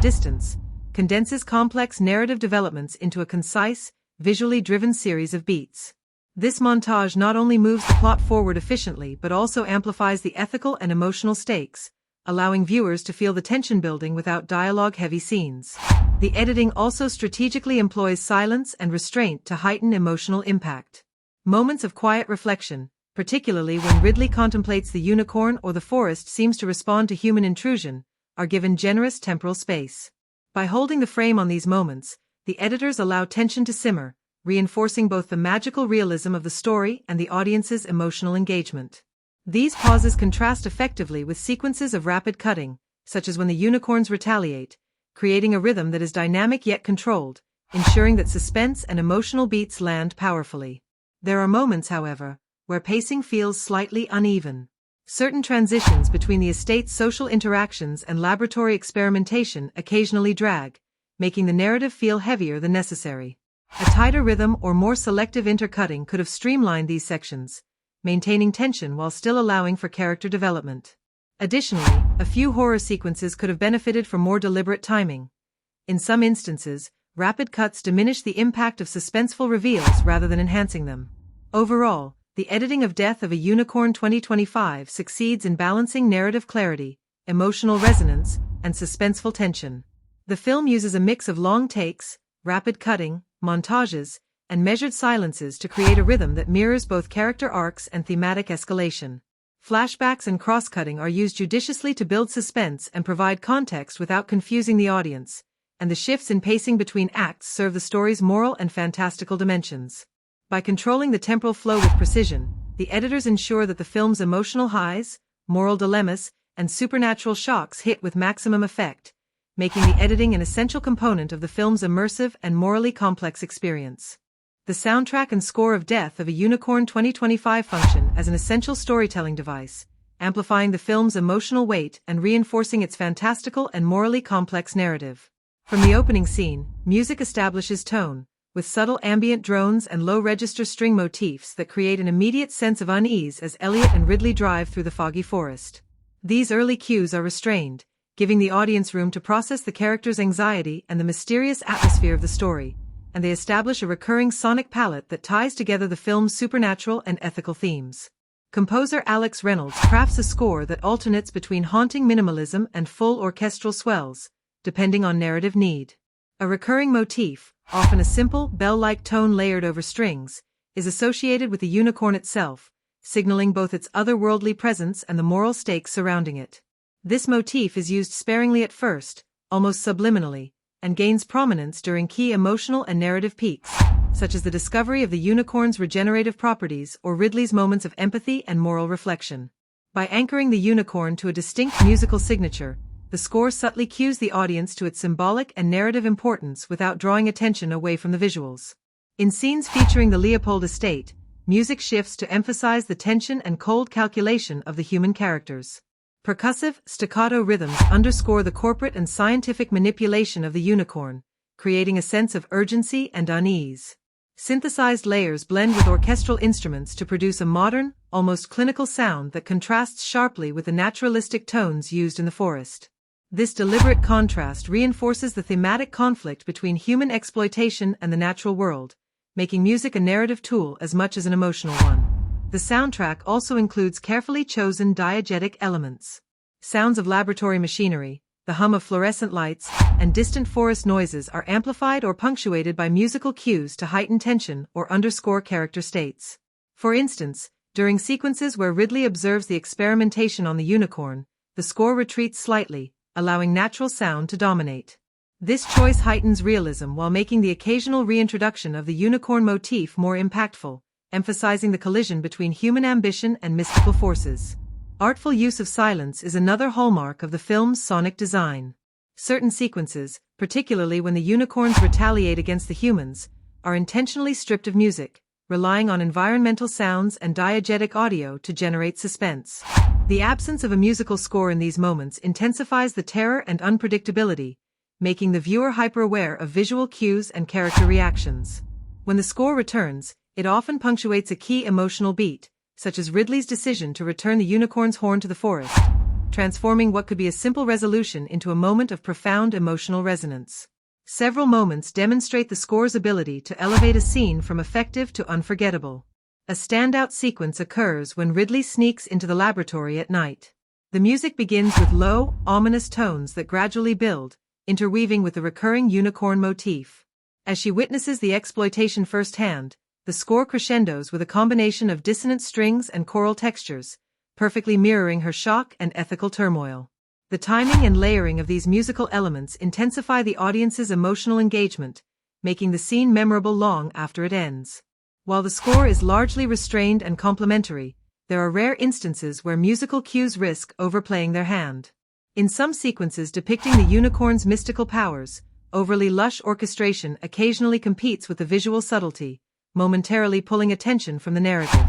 distance, condenses complex narrative developments into a concise, visually driven series of beats. This montage not only moves the plot forward efficiently but also amplifies the ethical and emotional stakes, allowing viewers to feel the tension building without dialogue-heavy scenes. The editing also strategically employs silence and restraint to heighten emotional impact. Moments of quiet reflection, particularly when Ridley contemplates the unicorn or the forest seems to respond to human intrusion, are given generous temporal space. By holding the frame on these moments, the editors allow tension to simmer, reinforcing both the magical realism of the story and the audience's emotional engagement. These pauses contrast effectively with sequences of rapid cutting, such as when the unicorns retaliate, creating a rhythm that is dynamic yet controlled, ensuring that suspense and emotional beats land powerfully. There are moments, however, where pacing feels slightly uneven. Certain transitions between the estate's social interactions and laboratory experimentation occasionally drag, making the narrative feel heavier than necessary. A tighter rhythm or more selective intercutting could have streamlined these sections, maintaining tension while still allowing for character development. Additionally, a few horror sequences could have benefited from more deliberate timing. In some instances, rapid cuts diminish the impact of suspenseful reveals rather than enhancing them. Overall, the editing of Death of a Unicorn 2025 succeeds in balancing narrative clarity, emotional resonance, and suspenseful tension. The film uses a mix of long takes, rapid cutting, montages, and measured silences to create a rhythm that mirrors both character arcs and thematic escalation. Flashbacks and cross-cutting are used judiciously to build suspense and provide context without confusing the audience, and the shifts in pacing between acts serve the story's moral and fantastical dimensions. By controlling the temporal flow with precision, the editors ensure that the film's emotional highs, moral dilemmas, and supernatural shocks hit with maximum effect, making the editing an essential component of the film's immersive and morally complex experience. The soundtrack and score of Death of a Unicorn 2025 function as an essential storytelling device, amplifying the film's emotional weight and reinforcing its fantastical and morally complex narrative. From the opening scene, music establishes tone, with subtle ambient drones and low-register string motifs that create an immediate sense of unease as Elliot and Ridley drive through the foggy forest. These early cues are restrained, giving the audience room to process the character's anxiety and the mysterious atmosphere of the story, and they establish a recurring sonic palette that ties together the film's supernatural and ethical themes. Composer Alex Reynolds crafts a score that alternates between haunting minimalism and full orchestral swells, depending on narrative need. A recurring motif, often a simple, bell-like tone layered over strings, is associated with the unicorn itself, signaling both its otherworldly presence and the moral stakes surrounding it. This motif is used sparingly at first, almost subliminally, and gains prominence during key emotional and narrative peaks, such as the discovery of the unicorn's regenerative properties or Ridley's moments of empathy and moral reflection. By anchoring the unicorn to a distinct musical signature, the score subtly cues the audience to its symbolic and narrative importance without drawing attention away from the visuals. In scenes featuring the Leopold estate, music shifts to emphasize the tension and cold calculation of the human characters. Percussive, staccato rhythms underscore the corporate and scientific manipulation of the unicorn, creating a sense of urgency and unease. Synthesized layers blend with orchestral instruments to produce a modern, almost clinical sound that contrasts sharply with the naturalistic tones used in the forest. This deliberate contrast reinforces the thematic conflict between human exploitation and the natural world, making music a narrative tool as much as an emotional one. The soundtrack also includes carefully chosen diegetic elements. Sounds of laboratory machinery, the hum of fluorescent lights, and distant forest noises are amplified or punctuated by musical cues to heighten tension or underscore character states. For instance, during sequences where Ridley observes the experimentation on the unicorn, the score retreats slightly, allowing natural sound to dominate. This choice heightens realism while making the occasional reintroduction of the unicorn motif more impactful, emphasizing the collision between human ambition and mystical forces. Artful use of silence is another hallmark of the film's sonic design. Certain sequences, particularly when the unicorns retaliate against the humans, are intentionally stripped of music, relying on environmental sounds and diegetic audio to generate suspense. The absence of a musical score in these moments intensifies the terror and unpredictability, making the viewer hyper-aware of visual cues and character reactions. When the score returns, it often punctuates a key emotional beat, such as Ridley's decision to return the unicorn's horn to the forest, transforming what could be a simple resolution into a moment of profound emotional resonance. Several moments demonstrate the score's ability to elevate a scene from effective to unforgettable. A standout sequence occurs when Ridley sneaks into the laboratory at night. The music begins with low, ominous tones that gradually build, interweaving with the recurring unicorn motif. As she witnesses the exploitation firsthand, the score crescendos with a combination of dissonant strings and choral textures, perfectly mirroring her shock and ethical turmoil. The timing and layering of these musical elements intensify the audience's emotional engagement, making the scene memorable long after it ends. While the score is largely restrained and complementary, there are rare instances where musical cues risk overplaying their hand. In some sequences depicting the unicorn's mystical powers, overly lush orchestration occasionally competes with the visual subtlety, momentarily pulling attention from the narrative.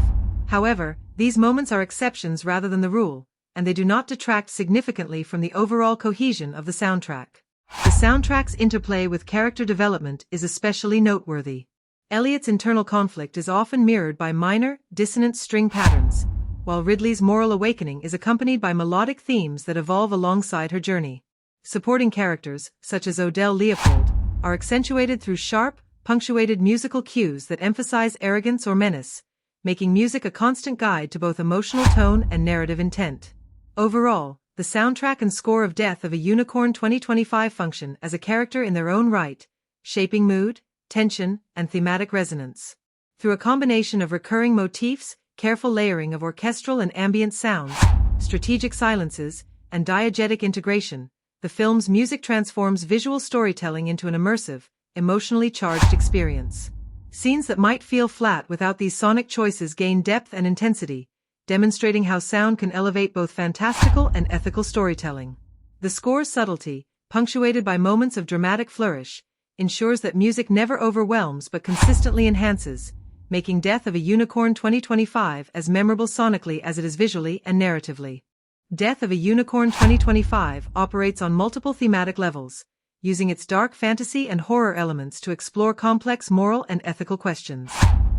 However, these moments are exceptions rather than the rule, and they do not detract significantly from the overall cohesion of the soundtrack. The soundtrack's interplay with character development is especially noteworthy. Elliot's internal conflict is often mirrored by minor, dissonant string patterns, while Ridley's moral awakening is accompanied by melodic themes that evolve alongside her journey. Supporting characters, such as Odell Leopold, are accentuated through sharp, punctuated musical cues that emphasize arrogance or menace, making music a constant guide to both emotional tone and narrative intent. Overall, the soundtrack and score of Death of a Unicorn 2025 function as a character in their own right, shaping mood, tension, and thematic resonance. Through a combination of recurring motifs, careful layering of orchestral and ambient sounds, strategic silences, and diegetic integration, the film's music transforms visual storytelling into an immersive, emotionally charged experience. Scenes that might feel flat without these sonic choices gain depth and intensity, demonstrating how sound can elevate both fantastical and ethical storytelling. The score's subtlety, punctuated by moments of dramatic flourish, ensures that music never overwhelms but consistently enhances, making Death of a Unicorn 2025 as memorable sonically as it is visually and narratively. Death of a Unicorn 2025 operates on multiple thematic levels, using its dark fantasy and horror elements to explore complex moral and ethical questions.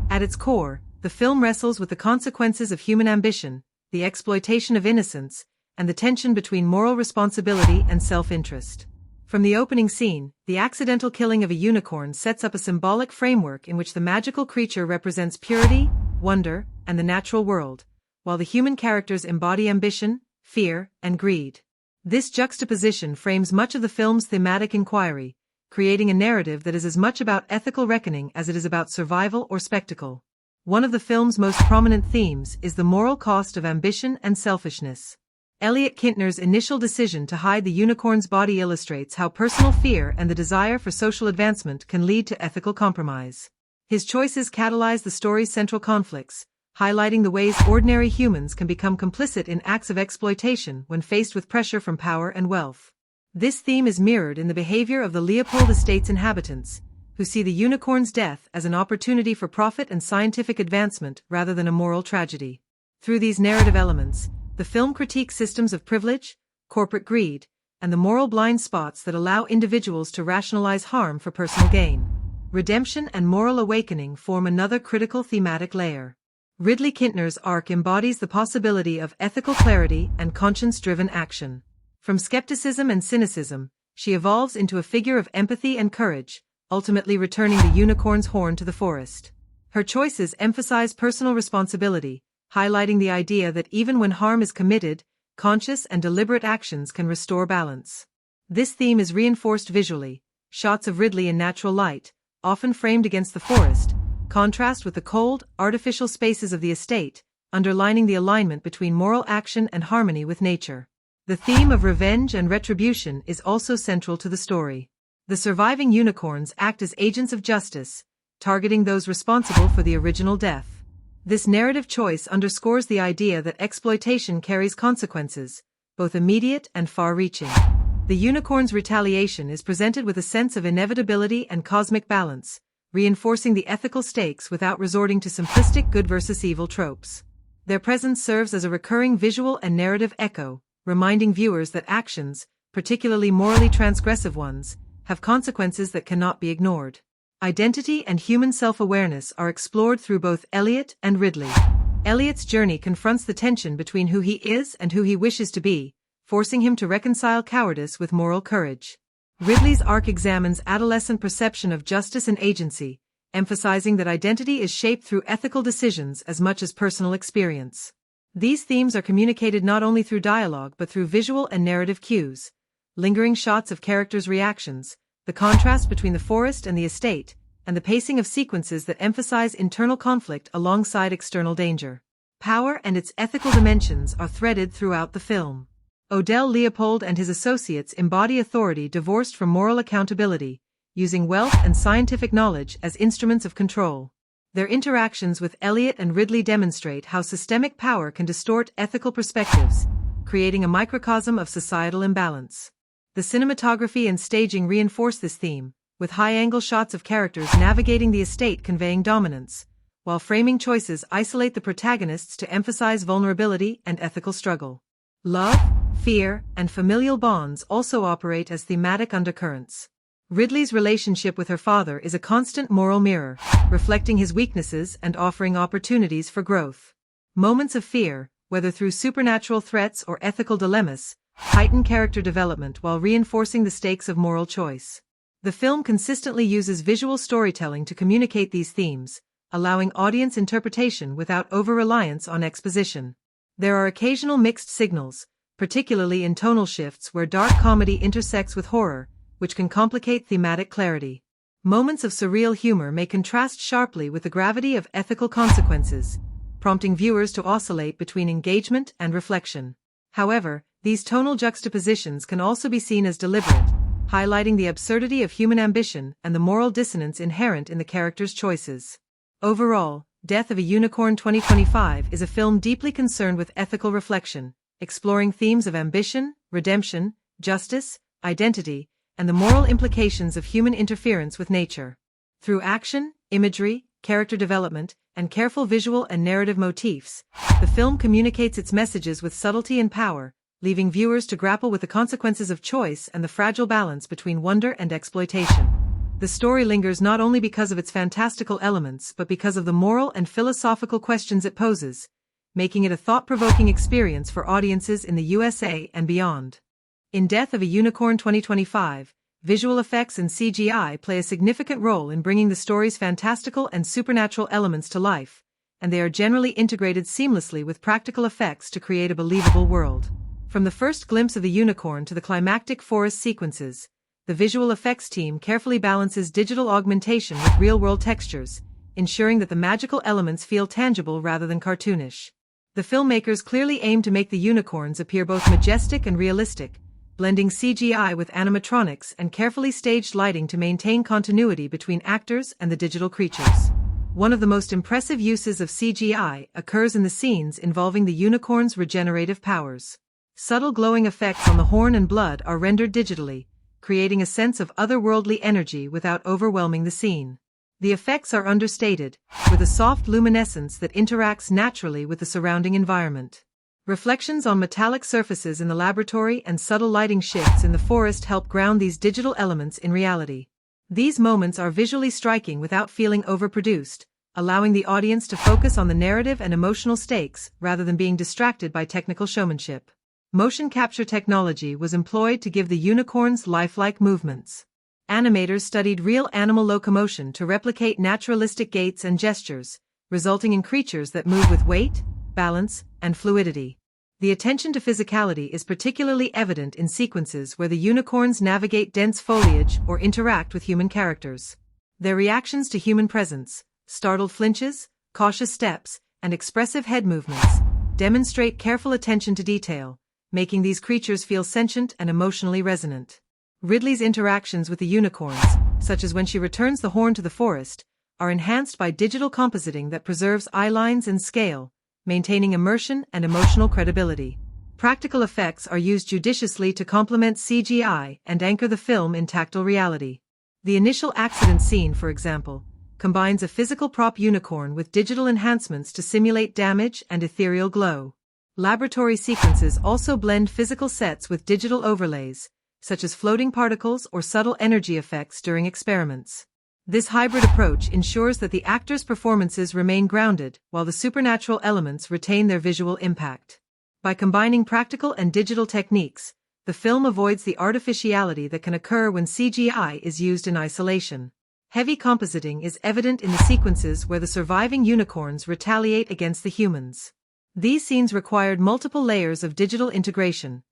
At its core, the film wrestles with the consequences of human ambition, the exploitation of innocence, and the tension between moral responsibility and self-interest. From the opening scene, the accidental killing of a unicorn sets up a symbolic framework in which the magical creature represents purity, wonder, and the natural world, while the human characters embody ambition, fear, and greed. This juxtaposition frames much of the film's thematic inquiry, creating a narrative that is as much about ethical reckoning as it is about survival or spectacle. One of the film's most prominent themes is the moral cost of ambition and selfishness. Elliot Kintner's initial decision to hide the unicorn's body illustrates how personal fear and the desire for social advancement can lead to ethical compromise. His choices catalyze the story's central conflicts, highlighting the ways ordinary humans can become complicit in acts of exploitation when faced with pressure from power and wealth. This theme is mirrored in the behavior of the Leopold estate's inhabitants, who see the unicorn's death as an opportunity for profit and scientific advancement rather than a moral tragedy. Through these narrative elements, the film critiques systems of privilege, corporate greed, and the moral blind spots that allow individuals to rationalize harm for personal gain. Redemption and moral awakening form another critical thematic layer. Ridley Kintner's arc embodies the possibility of ethical clarity and conscience-driven action. From skepticism and cynicism, she evolves into a figure of empathy and courage, ultimately returning the unicorn's horn to the forest. Her choices emphasize personal responsibility, highlighting the idea that even when harm is committed, conscious and deliberate actions can restore balance. This theme is reinforced visually. Shots of Ridley in natural light, often framed against the forest, contrast with the cold, artificial spaces of the estate, underlining the alignment between moral action and harmony with nature. The theme of revenge and retribution is also central to the story. The surviving unicorns act as agents of justice, targeting those responsible for the original death. This narrative choice underscores the idea that exploitation carries consequences, both immediate and far-reaching. The unicorn's retaliation is presented with a sense of inevitability and cosmic balance, reinforcing the ethical stakes without resorting to simplistic good versus evil tropes. Their presence serves as a recurring visual and narrative echo, reminding viewers that actions, particularly morally transgressive ones, have consequences that cannot be ignored. Identity and human self-awareness are explored through both Elliot and Ridley. Elliot's journey confronts the tension between who he is and who he wishes to be, forcing him to reconcile cowardice with moral courage. Ridley's arc examines adolescent perception of justice and agency, emphasizing that identity is shaped through ethical decisions as much as personal experience. These themes are communicated not only through dialogue but through visual and narrative cues. Lingering shots of characters' reactions, the contrast between the forest and the estate, and the pacing of sequences that emphasize internal conflict alongside external danger. Power and its ethical dimensions are threaded throughout the film. Odell Leopold and his associates embody authority divorced from moral accountability, using wealth and scientific knowledge as instruments of control. Their interactions with Elliot and Ridley demonstrate how systemic power can distort ethical perspectives, creating a microcosm of societal imbalance. The cinematography and staging reinforce this theme, with high-angle shots of characters navigating the estate conveying dominance, while framing choices isolate the protagonists to emphasize vulnerability and ethical struggle. Love, fear, and familial bonds also operate as thematic undercurrents. Ridley's relationship with her father is a constant moral mirror, reflecting his weaknesses and offering opportunities for growth. Moments of fear, whether through supernatural threats or ethical dilemmas, heighten character development while reinforcing the stakes of moral choice. The film consistently uses visual storytelling to communicate these themes, allowing audience interpretation without over-reliance on exposition. There are occasional mixed signals, particularly in tonal shifts where dark comedy intersects with horror, which can complicate thematic clarity. Moments of surreal humor may contrast sharply with the gravity of ethical consequences, prompting viewers to oscillate between engagement and reflection. However, these tonal juxtapositions can also be seen as deliberate, highlighting the absurdity of human ambition and the moral dissonance inherent in the characters' choices. Overall, Death of a Unicorn 2025 is a film deeply concerned with ethical reflection, exploring themes of ambition, redemption, justice, identity, and the moral implications of human interference with nature. Through action, imagery, character development, and careful visual and narrative motifs, the film communicates its messages with subtlety and power, leaving viewers to grapple with the consequences of choice and the fragile balance between wonder and exploitation. The story lingers not only because of its fantastical elements but because of the moral and philosophical questions it poses, making it a thought-provoking experience for audiences in the USA and beyond. In Death of a Unicorn 2025, visual effects and CGI play a significant role in bringing the story's fantastical and supernatural elements to life, and they are generally integrated seamlessly with practical effects to create a believable world. From the first glimpse of the unicorn to the climactic forest sequences, the visual effects team carefully balances digital augmentation with real-world textures, ensuring that the magical elements feel tangible rather than cartoonish. The filmmakers clearly aim to make the unicorns appear both majestic and realistic, blending CGI with animatronics and carefully staged lighting to maintain continuity between actors and the digital creatures. One of the most impressive uses of CGI occurs in the scenes involving the unicorn's regenerative powers. Subtle glowing effects on the horn and blood are rendered digitally, creating a sense of otherworldly energy without overwhelming the scene. The effects are understated, with a soft luminescence that interacts naturally with the surrounding environment. Reflections on metallic surfaces in the laboratory and subtle lighting shifts in the forest help ground these digital elements in reality. These moments are visually striking without feeling overproduced, allowing the audience to focus on the narrative and emotional stakes rather than being distracted by technical showmanship. Motion capture technology was employed to give the unicorns lifelike movements. Animators studied real animal locomotion to replicate naturalistic gaits and gestures, resulting in creatures that move with weight, balance, and fluidity. The attention to physicality is particularly evident in sequences where the unicorns navigate dense foliage or interact with human characters. Their reactions to human presence, startled flinches, cautious steps, and expressive head movements, demonstrate careful attention to detail, making these creatures feel sentient and emotionally resonant. Ridley's interactions with the unicorns, such as when she returns the horn to the forest, are enhanced by digital compositing that preserves eye lines and scale, maintaining immersion and emotional credibility. Practical effects are used judiciously to complement CGI and anchor the film in tactile reality. The initial accident scene, for example, combines a physical prop unicorn with digital enhancements to simulate damage and ethereal glow. Laboratory sequences also blend physical sets with digital overlays, such as floating particles or subtle energy effects during experiments. This hybrid approach ensures that the actors' performances remain grounded while the supernatural elements retain their visual impact. By combining practical and digital techniques, the film avoids the artificiality that can occur when CGI is used in isolation. Heavy compositing is evident in the sequences where the surviving unicorns retaliate against the humans. These scenes required multiple layers of digital integration: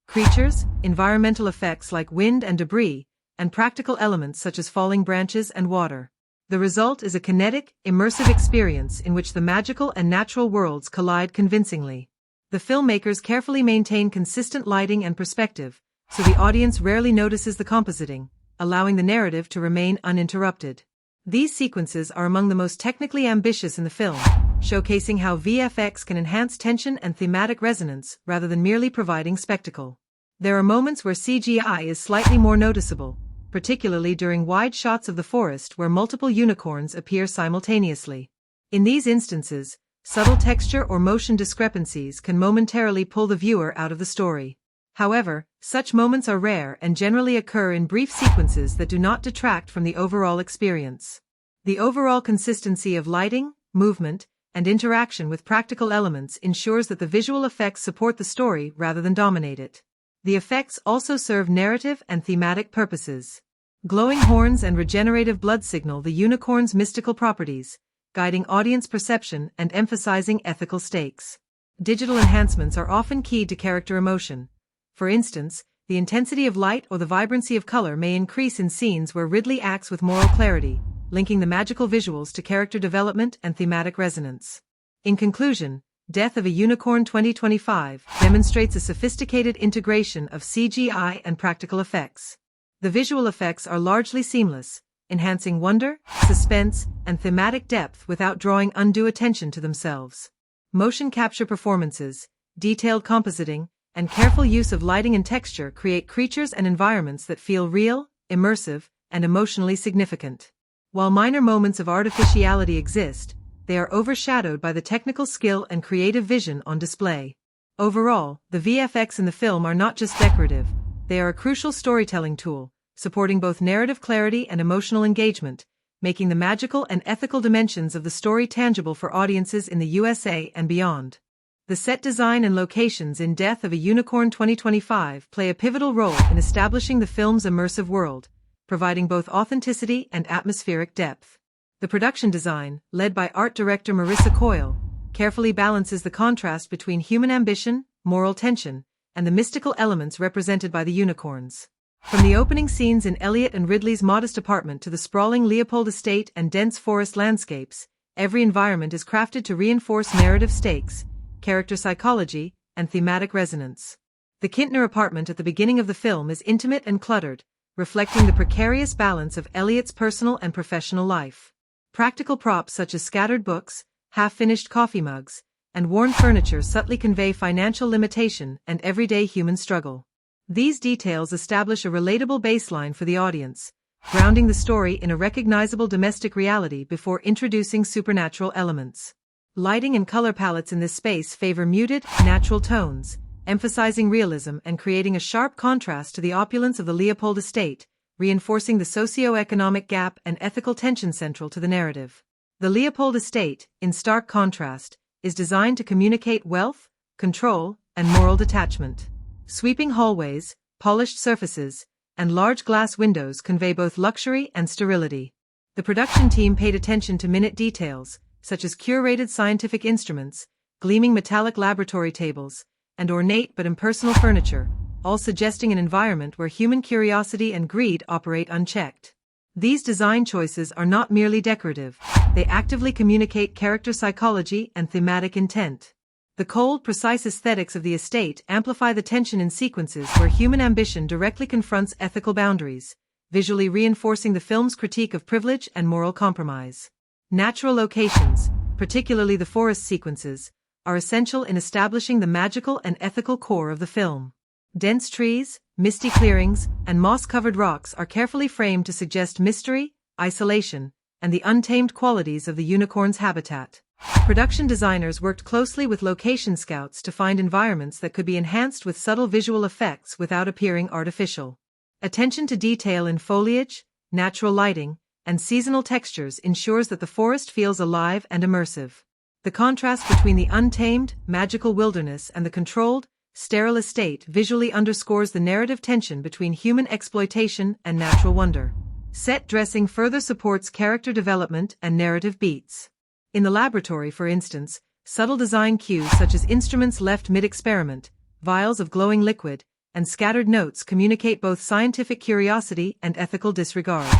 creatures, environmental effects like wind and debris, and practical elements such as falling branches and water. The result is a kinetic, immersive experience in which the magical and natural worlds collide convincingly. The filmmakers carefully maintain consistent lighting and perspective, so the audience rarely notices the compositing, allowing the narrative to remain uninterrupted. These sequences are among the most technically ambitious in the film, showcasing how VFX can enhance tension and thematic resonance rather than merely providing spectacle. There are moments where CGI is slightly more noticeable, particularly during wide shots of the forest where multiple unicorns appear simultaneously. In these instances, subtle texture or motion discrepancies can momentarily pull the viewer out of the story. However, such moments are rare and generally occur in brief sequences that do not detract from the overall experience. The overall consistency of lighting, movement, and interaction with practical elements ensures that the visual effects support the story rather than dominate it. The effects also serve narrative and thematic purposes. Glowing horns and regenerative blood signal the unicorn's mystical properties, guiding audience perception and emphasizing ethical stakes. Digital enhancements are often keyed to character emotion. For instance, the intensity of light or the vibrancy of color may increase in scenes where Ridley acts with moral clarity, linking the magical visuals to character development and thematic resonance. In conclusion, Death of a Unicorn 2025 demonstrates a sophisticated integration of CGI and practical effects. The visual effects are largely seamless, enhancing wonder, suspense, and thematic depth without drawing undue attention to themselves. Motion capture performances, detailed compositing, and careful use of lighting and texture create creatures and environments that feel real, immersive, and emotionally significant. While minor moments of artificiality exist, they are overshadowed by the technical skill and creative vision on display. Overall, the VFX in the film are not just decorative, they are a crucial storytelling tool, supporting both narrative clarity and emotional engagement, making the magical and ethical dimensions of the story tangible for audiences in the USA and beyond. The set design and locations in Death of a Unicorn 2025 play a pivotal role in establishing the film's immersive world, providing both authenticity and atmospheric depth. The production design, led by art director Marissa Coyle, carefully balances the contrast between human ambition, moral tension, and the mystical elements represented by the unicorns. From the opening scenes in Elliot and Ridley's modest apartment to the sprawling Leopold estate and dense forest landscapes, every environment is crafted to reinforce narrative stakes, character psychology, and thematic resonance. The Kintner apartment at the beginning of the film is intimate and cluttered, reflecting the precarious balance of Elliot's personal and professional life. Practical props such as scattered books, half-finished coffee mugs, and worn furniture subtly convey financial limitation and everyday human struggle. These details establish a relatable baseline for the audience, grounding the story in a recognizable domestic reality before introducing supernatural elements. Lighting and color palettes in this space favor muted, natural tones, emphasizing realism and creating a sharp contrast to the opulence of the Leopold estate, reinforcing the socio-economic gap and ethical tension central to the narrative. The Leopold estate, in stark contrast, is designed to communicate wealth, control, and moral detachment. Sweeping hallways, polished surfaces, and large glass windows convey both luxury and sterility. The production team paid attention to minute details, such as curated scientific instruments, gleaming metallic laboratory tables, and ornate but impersonal furniture, all suggesting an environment where human curiosity and greed operate unchecked. These design choices are not merely decorative, they actively communicate character psychology and thematic intent. The cold, precise aesthetics of the estate amplify the tension in sequences where human ambition directly confronts ethical boundaries, visually reinforcing the film's critique of privilege and moral compromise. Natural locations, particularly the forest sequences, are essential in establishing the magical and ethical core of the film. Dense trees, misty clearings, and moss-covered rocks are carefully framed to suggest mystery, isolation, and the untamed qualities of the unicorn's habitat. Production designers worked closely with location scouts to find environments that could be enhanced with subtle visual effects without appearing artificial. Attention to detail in foliage, natural lighting, and seasonal textures ensures that the forest feels alive and immersive. The contrast between the untamed, magical wilderness and the controlled, sterile estate visually underscores the narrative tension between human exploitation and natural wonder. Set dressing further supports character development and narrative beats. In the laboratory, for instance, subtle design cues such as instruments left mid-experiment, vials of glowing liquid, and scattered notes communicate both scientific curiosity and ethical disregard.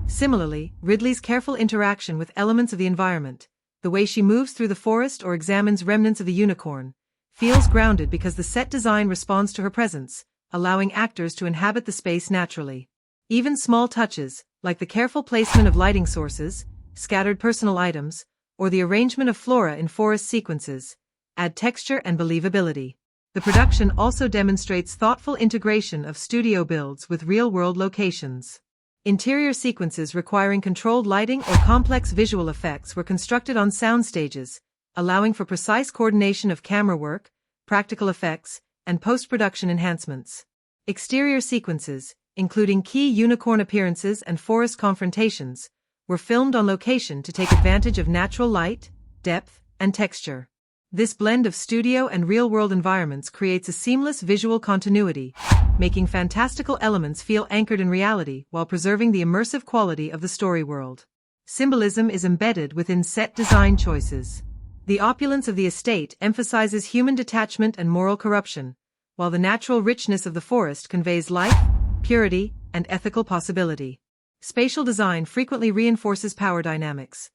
Similarly, Ridley's careful interaction with elements of the environment, the way she moves through the forest or examines remnants of the unicorn, feels grounded because the set design responds to her presence, allowing actors to inhabit the space naturally. Even small touches, like the careful placement of lighting sources, scattered personal items, or the arrangement of flora in forest sequences, add texture and believability. The production also demonstrates thoughtful integration of studio builds with real-world locations. Interior sequences requiring controlled lighting or complex visual effects were constructed on sound stages, allowing for precise coordination of camera work, practical effects, and post-production enhancements. Exterior sequences, including key unicorn appearances and forest confrontations, were filmed on location to take advantage of natural light, depth, and texture. This blend of studio and real-world environments creates a seamless visual continuity, making fantastical elements feel anchored in reality while preserving the immersive quality of the story world. Symbolism is embedded within set design choices. The opulence of the estate emphasizes human detachment and moral corruption, while the natural richness of the forest conveys life, purity, and ethical possibility. Spatial design frequently reinforces power dynamics.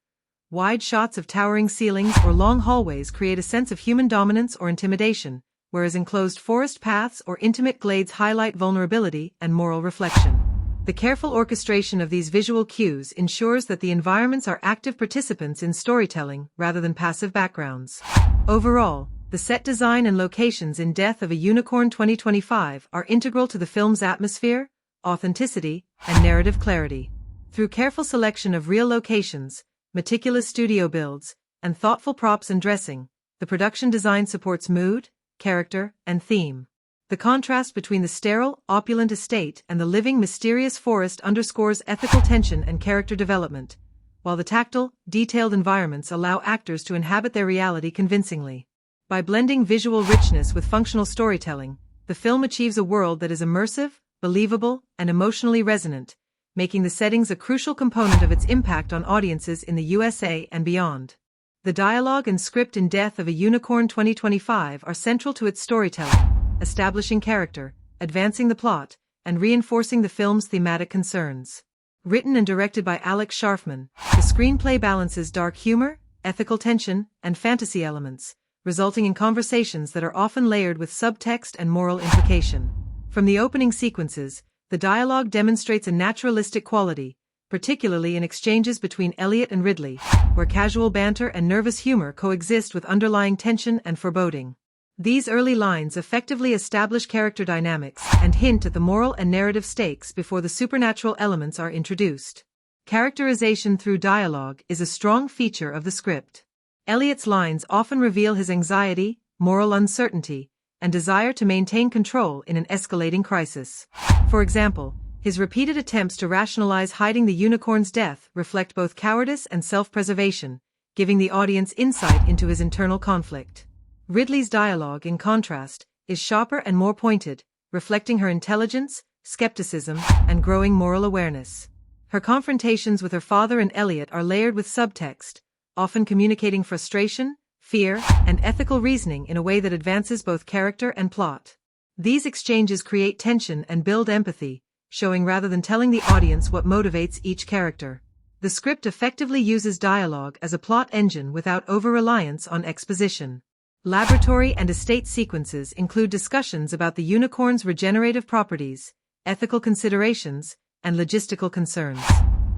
Wide shots of towering ceilings or long hallways create a sense of human dominance or intimidation, whereas enclosed forest paths or intimate glades highlight vulnerability and moral reflection. The careful orchestration of these visual cues ensures that the environments are active participants in storytelling rather than passive backgrounds. Overall, the set design and locations in Death of a Unicorn 2025 are integral to the film's atmosphere, authenticity, and narrative clarity. Through careful selection of real locations, meticulous studio builds, and thoughtful props and dressing, the production design supports mood, character, and theme. The contrast between the sterile, opulent estate and the living, mysterious forest underscores ethical tension and character development, while the tactile, detailed environments allow actors to inhabit their reality convincingly. By blending visual richness with functional storytelling, the film achieves a world that is immersive, believable, and emotionally resonant, making the settings a crucial component of its impact on audiences in the USA and beyond. The dialogue and script in Death of a Unicorn 2025 are central to its storytelling, establishing character, advancing the plot, and reinforcing the film's thematic concerns. Written and directed by Alex Scharfman, the screenplay balances dark humor, ethical tension, and fantasy elements, resulting in conversations that are often layered with subtext and moral implication. From the opening sequences, the dialogue demonstrates a naturalistic quality, particularly in exchanges between Elliot and Ridley, where casual banter and nervous humor coexist with underlying tension and foreboding. These early lines effectively establish character dynamics and hint at the moral and narrative stakes before the supernatural elements are introduced. Characterization through dialogue is a strong feature of the script. Elliot's lines often reveal his anxiety, moral uncertainty, and desire to maintain control in an escalating crisis. For example, his repeated attempts to rationalize hiding the unicorn's death reflect both cowardice and self-preservation, giving the audience insight into his internal conflict. Ridley's dialogue, in contrast, is sharper and more pointed, reflecting her intelligence, skepticism, and growing moral awareness. Her confrontations with her father and Elliot are layered with subtext, often communicating frustration, fear, and ethical reasoning in a way that advances both character and plot. These exchanges create tension and build empathy, showing rather than telling the audience what motivates each character. The script effectively uses dialogue as a plot engine without over-reliance on exposition. Laboratory and estate sequences include discussions about the unicorn's regenerative properties, ethical considerations, and logistical concerns.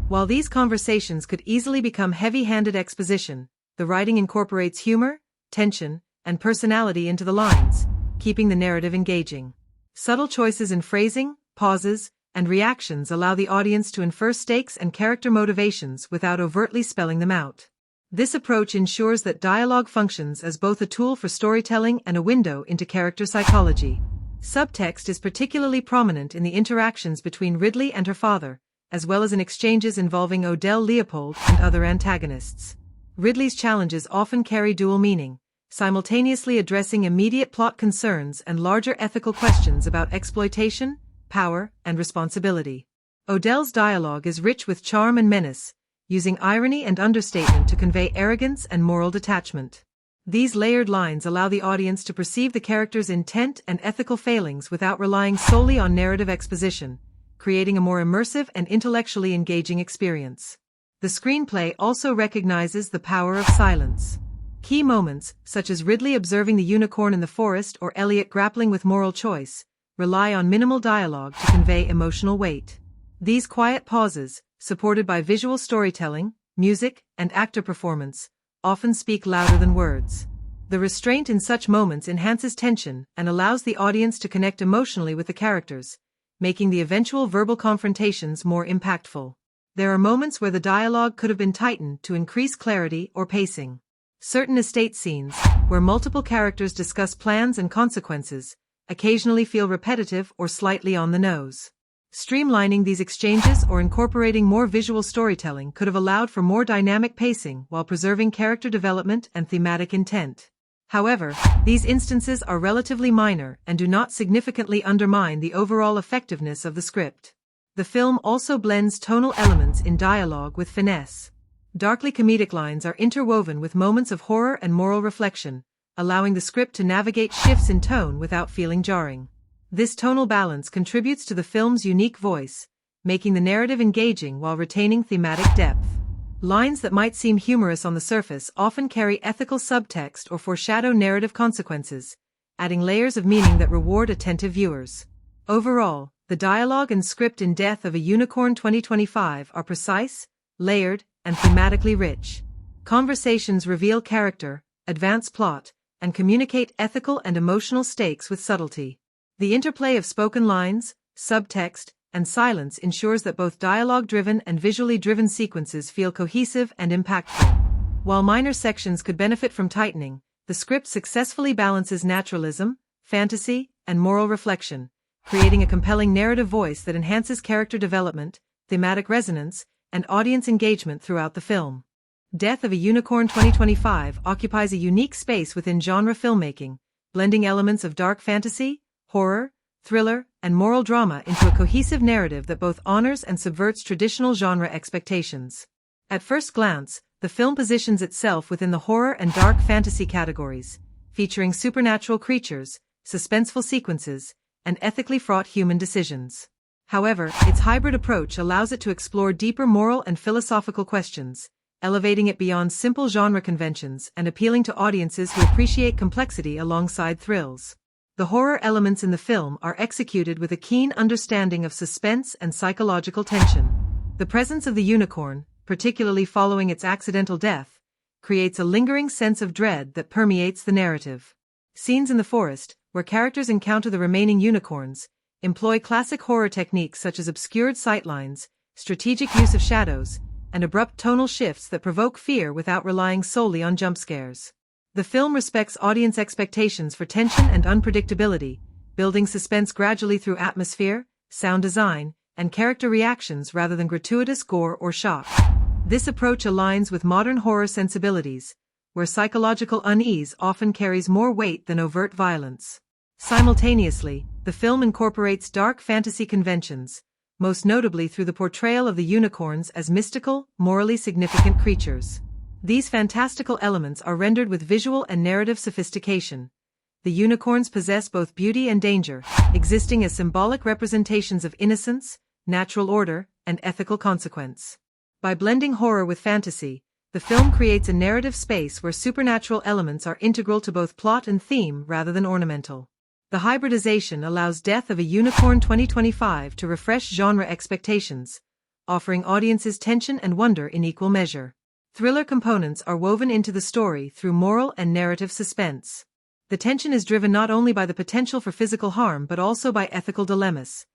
While these conversations could easily become heavy-handed exposition, the writing incorporates humor, tension, and personality into the lines, keeping the narrative engaging. Subtle choices in phrasing, pauses, and reactions allow the audience to infer stakes and character motivations without overtly spelling them out. This approach ensures that dialogue functions as both a tool for storytelling and a window into character psychology. Subtext is particularly prominent in the interactions between Ridley and her father, as well as in exchanges involving Odell Leopold and other antagonists. Ridley's challenges often carry dual meaning, simultaneously addressing immediate plot concerns and larger ethical questions about exploitation, power, and responsibility. Odell's dialogue is rich with charm and menace, using irony and understatement to convey arrogance and moral detachment. These layered lines allow the audience to perceive the character's intent and ethical failings without relying solely on narrative exposition, creating a more immersive and intellectually engaging experience. The screenplay also recognizes the power of silence. Key moments, such as Ridley observing the unicorn in the forest or Elliot grappling with moral choice, rely on minimal dialogue to convey emotional weight. These quiet pauses, supported by visual storytelling, music, and actor performance, often speak louder than words. The restraint in such moments enhances tension and allows the audience to connect emotionally with the characters, making the eventual verbal confrontations more impactful. There are moments where the dialogue could have been tightened to increase clarity or pacing. Certain estate scenes, where multiple characters discuss plans and consequences, occasionally feel repetitive or slightly on the nose. Streamlining these exchanges or incorporating more visual storytelling could have allowed for more dynamic pacing while preserving character development and thematic intent. However, these instances are relatively minor and do not significantly undermine the overall effectiveness of the script. The film also blends tonal elements in dialogue with finesse. Darkly comedic lines are interwoven with moments of horror and moral reflection, allowing the script to navigate shifts in tone without feeling jarring. This tonal balance contributes to the film's unique voice, making the narrative engaging while retaining thematic depth. Lines that might seem humorous on the surface often carry ethical subtext or foreshadow narrative consequences, adding layers of meaning that reward attentive viewers. Overall, the dialogue and script in Death of a Unicorn 2025 are precise, layered, and thematically rich. Conversations reveal character, advance plot, and communicate ethical and emotional stakes with subtlety. The interplay of spoken lines, subtext, and silence ensures that both dialogue-driven and visually driven sequences feel cohesive and impactful. While minor sections could benefit from tightening, the script successfully balances naturalism, fantasy, and moral reflection, creating a compelling narrative voice that enhances character development, thematic resonance, and audience engagement throughout the film. Death of a Unicorn 2025 occupies a unique space within genre filmmaking, blending elements of dark fantasy, horror, thriller, and moral drama into a cohesive narrative that both honors and subverts traditional genre expectations. At first glance, the film positions itself within the horror and dark fantasy categories, featuring supernatural creatures, suspenseful sequences, and ethically fraught human decisions. However, its hybrid approach allows it to explore deeper moral and philosophical questions, elevating it beyond simple genre conventions and appealing to audiences who appreciate complexity alongside thrills. The horror elements in the film are executed with a keen understanding of suspense and psychological tension. The presence of the unicorn, particularly following its accidental death, creates a lingering sense of dread that permeates the narrative. Scenes in the forest, where characters encounter the remaining unicorns, employ classic horror techniques such as obscured sightlines, strategic use of shadows, and abrupt tonal shifts that provoke fear without relying solely on jump scares. The film respects audience expectations for tension and unpredictability, building suspense gradually through atmosphere, sound design, and character reactions rather than gratuitous gore or shock. This approach aligns with modern horror sensibilities, where psychological unease often carries more weight than overt violence. Simultaneously, the film incorporates dark fantasy conventions, most notably through the portrayal of the unicorns as mystical, morally significant creatures. These fantastical elements are rendered with visual and narrative sophistication. The unicorns possess both beauty and danger, existing as symbolic representations of innocence, natural order, and ethical consequence. By blending horror with fantasy, the film creates a narrative space where supernatural elements are integral to both plot and theme rather than ornamental. The hybridization allows Death of a Unicorn 2025 to refresh genre expectations, offering audiences tension and wonder in equal measure. Thriller components are woven into the story through moral and narrative suspense. The tension is driven not only by the potential for physical harm but also by ethical dilemmas.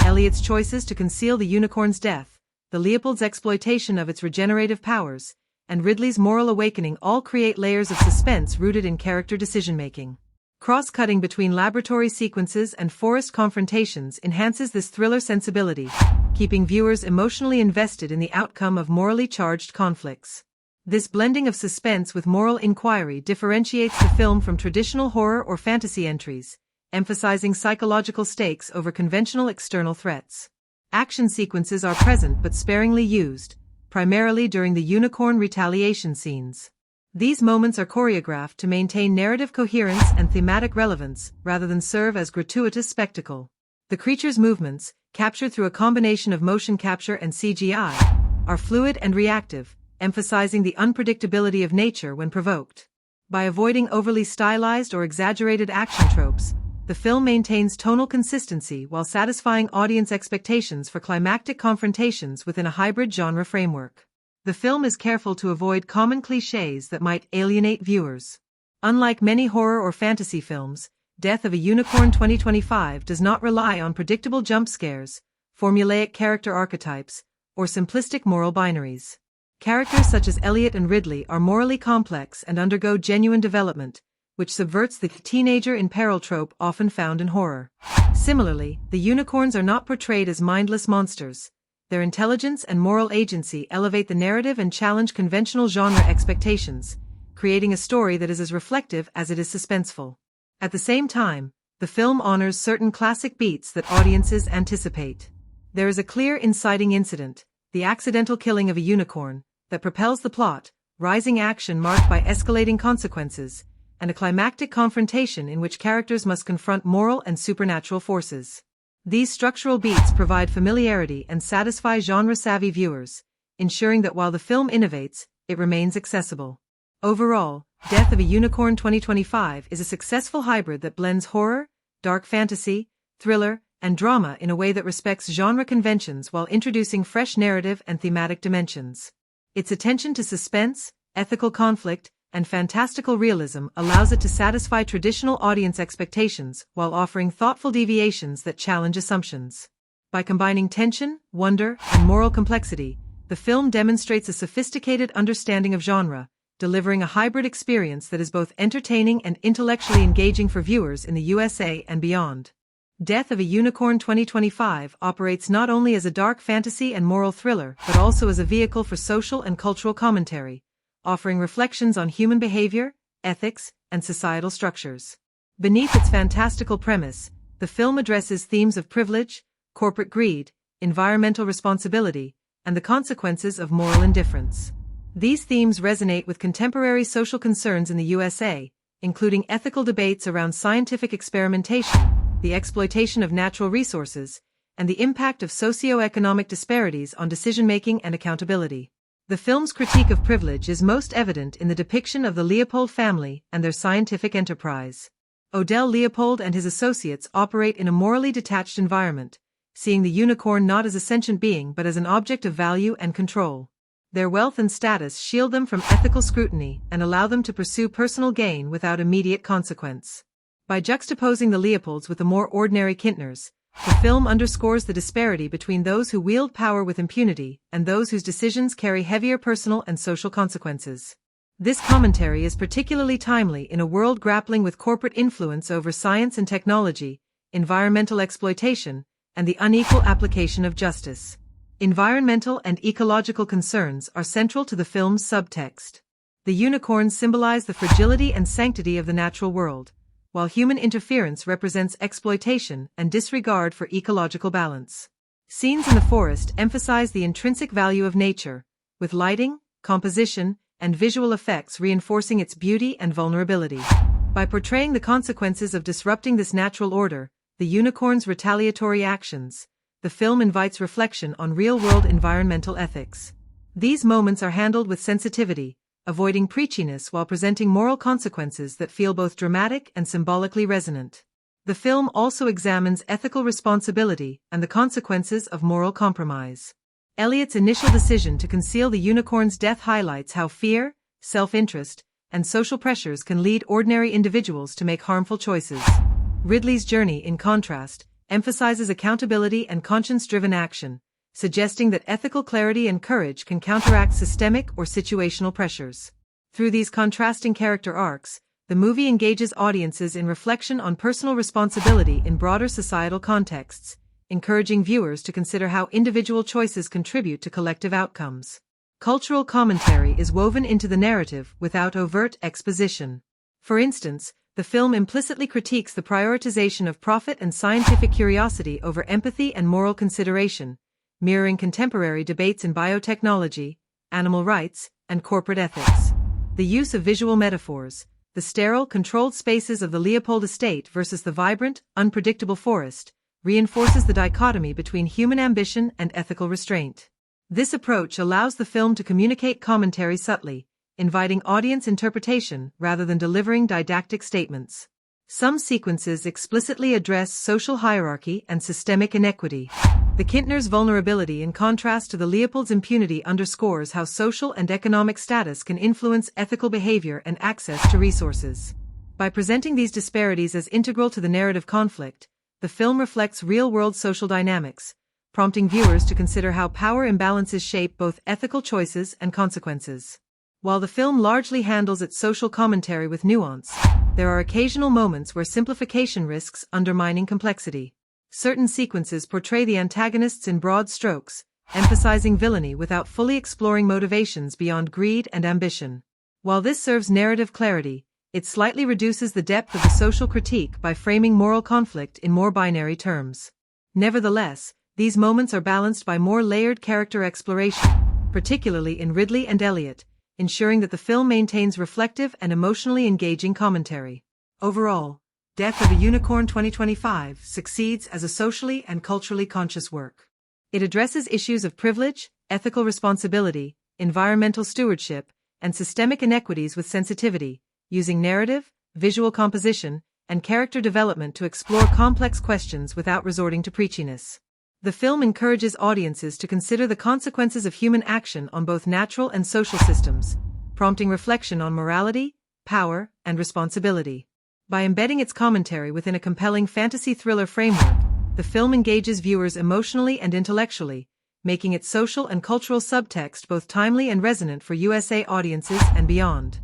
Elliot's choices to conceal the unicorn's death, the Leopold's exploitation of its regenerative powers, and Ridley's moral awakening all create layers of suspense rooted in character decision-making. Cross-cutting between laboratory sequences and forest confrontations enhances this thriller sensibility, keeping viewers emotionally invested in the outcome of morally charged conflicts. This blending of suspense with moral inquiry differentiates the film from traditional horror or fantasy entries, emphasizing psychological stakes over conventional external threats. Action sequences are present but sparingly used, primarily during the unicorn retaliation scenes. These moments are choreographed to maintain narrative coherence and thematic relevance rather than serve as gratuitous spectacle. The creature's movements, captured through a combination of motion capture and CGI, are fluid and reactive, emphasizing the unpredictability of nature when provoked. By avoiding overly stylized or exaggerated action tropes, the film maintains tonal consistency while satisfying audience expectations for climactic confrontations within a hybrid genre framework. The film is careful to avoid common clichés that might alienate viewers. Unlike many horror or fantasy films, Death of a Unicorn 2025 does not rely on predictable jump scares, formulaic character archetypes, or simplistic moral binaries. Characters such as Elliot and Ridley are morally complex and undergo genuine development, which subverts the teenager in peril trope often found in horror. Similarly, the unicorns are not portrayed as mindless monsters. Their intelligence and moral agency elevate the narrative and challenge conventional genre expectations, creating a story that is as reflective as it is suspenseful. At the same time, the film honors certain classic beats that audiences anticipate. There is a clear inciting incident, the accidental killing of a unicorn, that propels the plot, rising action marked by escalating consequences, and a climactic confrontation in which characters must confront moral and supernatural forces. These structural beats provide familiarity and satisfy genre-savvy viewers, ensuring that while the film innovates, it remains accessible. Overall, Death of a Unicorn 2025 is a successful hybrid that blends horror, dark fantasy, thriller, and drama in a way that respects genre conventions while introducing fresh narrative and thematic dimensions. Its attention to suspense, ethical conflict, and fantastical realism allows it to satisfy traditional audience expectations while offering thoughtful deviations that challenge assumptions. By combining tension, wonder, and moral complexity, the film demonstrates a sophisticated understanding of genre, delivering a hybrid experience that is both entertaining and intellectually engaging for viewers in the USA and beyond. Death of a Unicorn 2025 operates not only as a dark fantasy and moral thriller but also as a vehicle for social and cultural commentary, offering reflections on human behavior, ethics, and societal structures. Beneath its fantastical premise, the film addresses themes of privilege, corporate greed, environmental responsibility, and the consequences of moral indifference. These themes resonate with contemporary social concerns in the USA, including ethical debates around scientific experimentation, the exploitation of natural resources, and the impact of socio-economic disparities on decision-making and accountability. The film's critique of privilege is most evident in the depiction of the Leopold family and their scientific enterprise. Odell Leopold and his associates operate in a morally detached environment, seeing the unicorn not as a sentient being but as an object of value and control. Their wealth and status shield them from ethical scrutiny and allow them to pursue personal gain without immediate consequence. By juxtaposing the Leopolds with the more ordinary Kintners, the film underscores the disparity between those who wield power with impunity and those whose decisions carry heavier personal and social consequences. This commentary is particularly timely in a world grappling with corporate influence over science and technology, environmental exploitation, and the unequal application of justice. Environmental and ecological concerns are central to the film's subtext. The unicorns symbolize the fragility and sanctity of the natural world, while human interference represents exploitation and disregard for ecological balance. Scenes in the forest emphasize the intrinsic value of nature, with lighting, composition, and visual effects reinforcing its beauty and vulnerability. By portraying the consequences of disrupting this natural order, the unicorn's retaliatory actions, the film invites reflection on real-world environmental ethics. These moments are handled with sensitivity, avoiding preachiness while presenting moral consequences that feel both dramatic and symbolically resonant. The film also examines ethical responsibility and the consequences of moral compromise. Elliot's initial decision to conceal the unicorn's death highlights how fear, self-interest, and social pressures can lead ordinary individuals to make harmful choices. Ridley's journey, in contrast, emphasizes accountability and conscience-driven action, suggesting that ethical clarity and courage can counteract systemic or situational pressures. Through these contrasting character arcs, the movie engages audiences in reflection on personal responsibility in broader societal contexts, encouraging viewers to consider how individual choices contribute to collective outcomes. Cultural commentary is woven into the narrative without overt exposition. For instance, the film implicitly critiques the prioritization of profit and scientific curiosity over empathy and moral consideration, mirroring contemporary debates in biotechnology, animal rights, and corporate ethics. The use of visual metaphors, the sterile, controlled spaces of the Leopold estate versus the vibrant, unpredictable forest, reinforces the dichotomy between human ambition and ethical restraint. This approach allows the film to communicate commentary subtly, inviting audience interpretation rather than delivering didactic statements. Some sequences explicitly address social hierarchy and systemic inequity. The Kintner's vulnerability in contrast to the Leopold's impunity underscores how social and economic status can influence ethical behavior and access to resources. By presenting these disparities as integral to the narrative conflict, the film reflects real-world social dynamics, prompting viewers to consider how power imbalances shape both ethical choices and consequences. While the film largely handles its social commentary with nuance, there are occasional moments where simplification risks undermining complexity. Certain sequences portray the antagonists in broad strokes, emphasizing villainy without fully exploring motivations beyond greed and ambition. While this serves narrative clarity, it slightly reduces the depth of the social critique by framing moral conflict in more binary terms. Nevertheless, these moments are balanced by more layered character exploration, particularly in Ridley and Elliot, ensuring that the film maintains reflective and emotionally engaging commentary. Overall, Death of a Unicorn 2025 succeeds as a socially and culturally conscious work. It addresses issues of privilege, ethical responsibility, environmental stewardship, and systemic inequities with sensitivity, using narrative, visual composition, and character development to explore complex questions without resorting to preachiness. The film encourages audiences to consider the consequences of human action on both natural and social systems, prompting reflection on morality, power, and responsibility. By embedding its commentary within a compelling fantasy thriller framework, the film engages viewers emotionally and intellectually, making its social and cultural subtext both timely and resonant for USA audiences and beyond.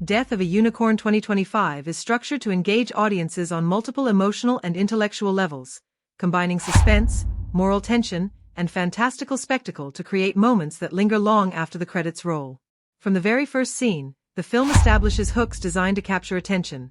Death of a Unicorn 2025 is structured to engage audiences on multiple emotional and intellectual levels, combining suspense, moral tension, and fantastical spectacle to create moments that linger long after the credits roll. From the very first scene, the film establishes hooks designed to capture attention.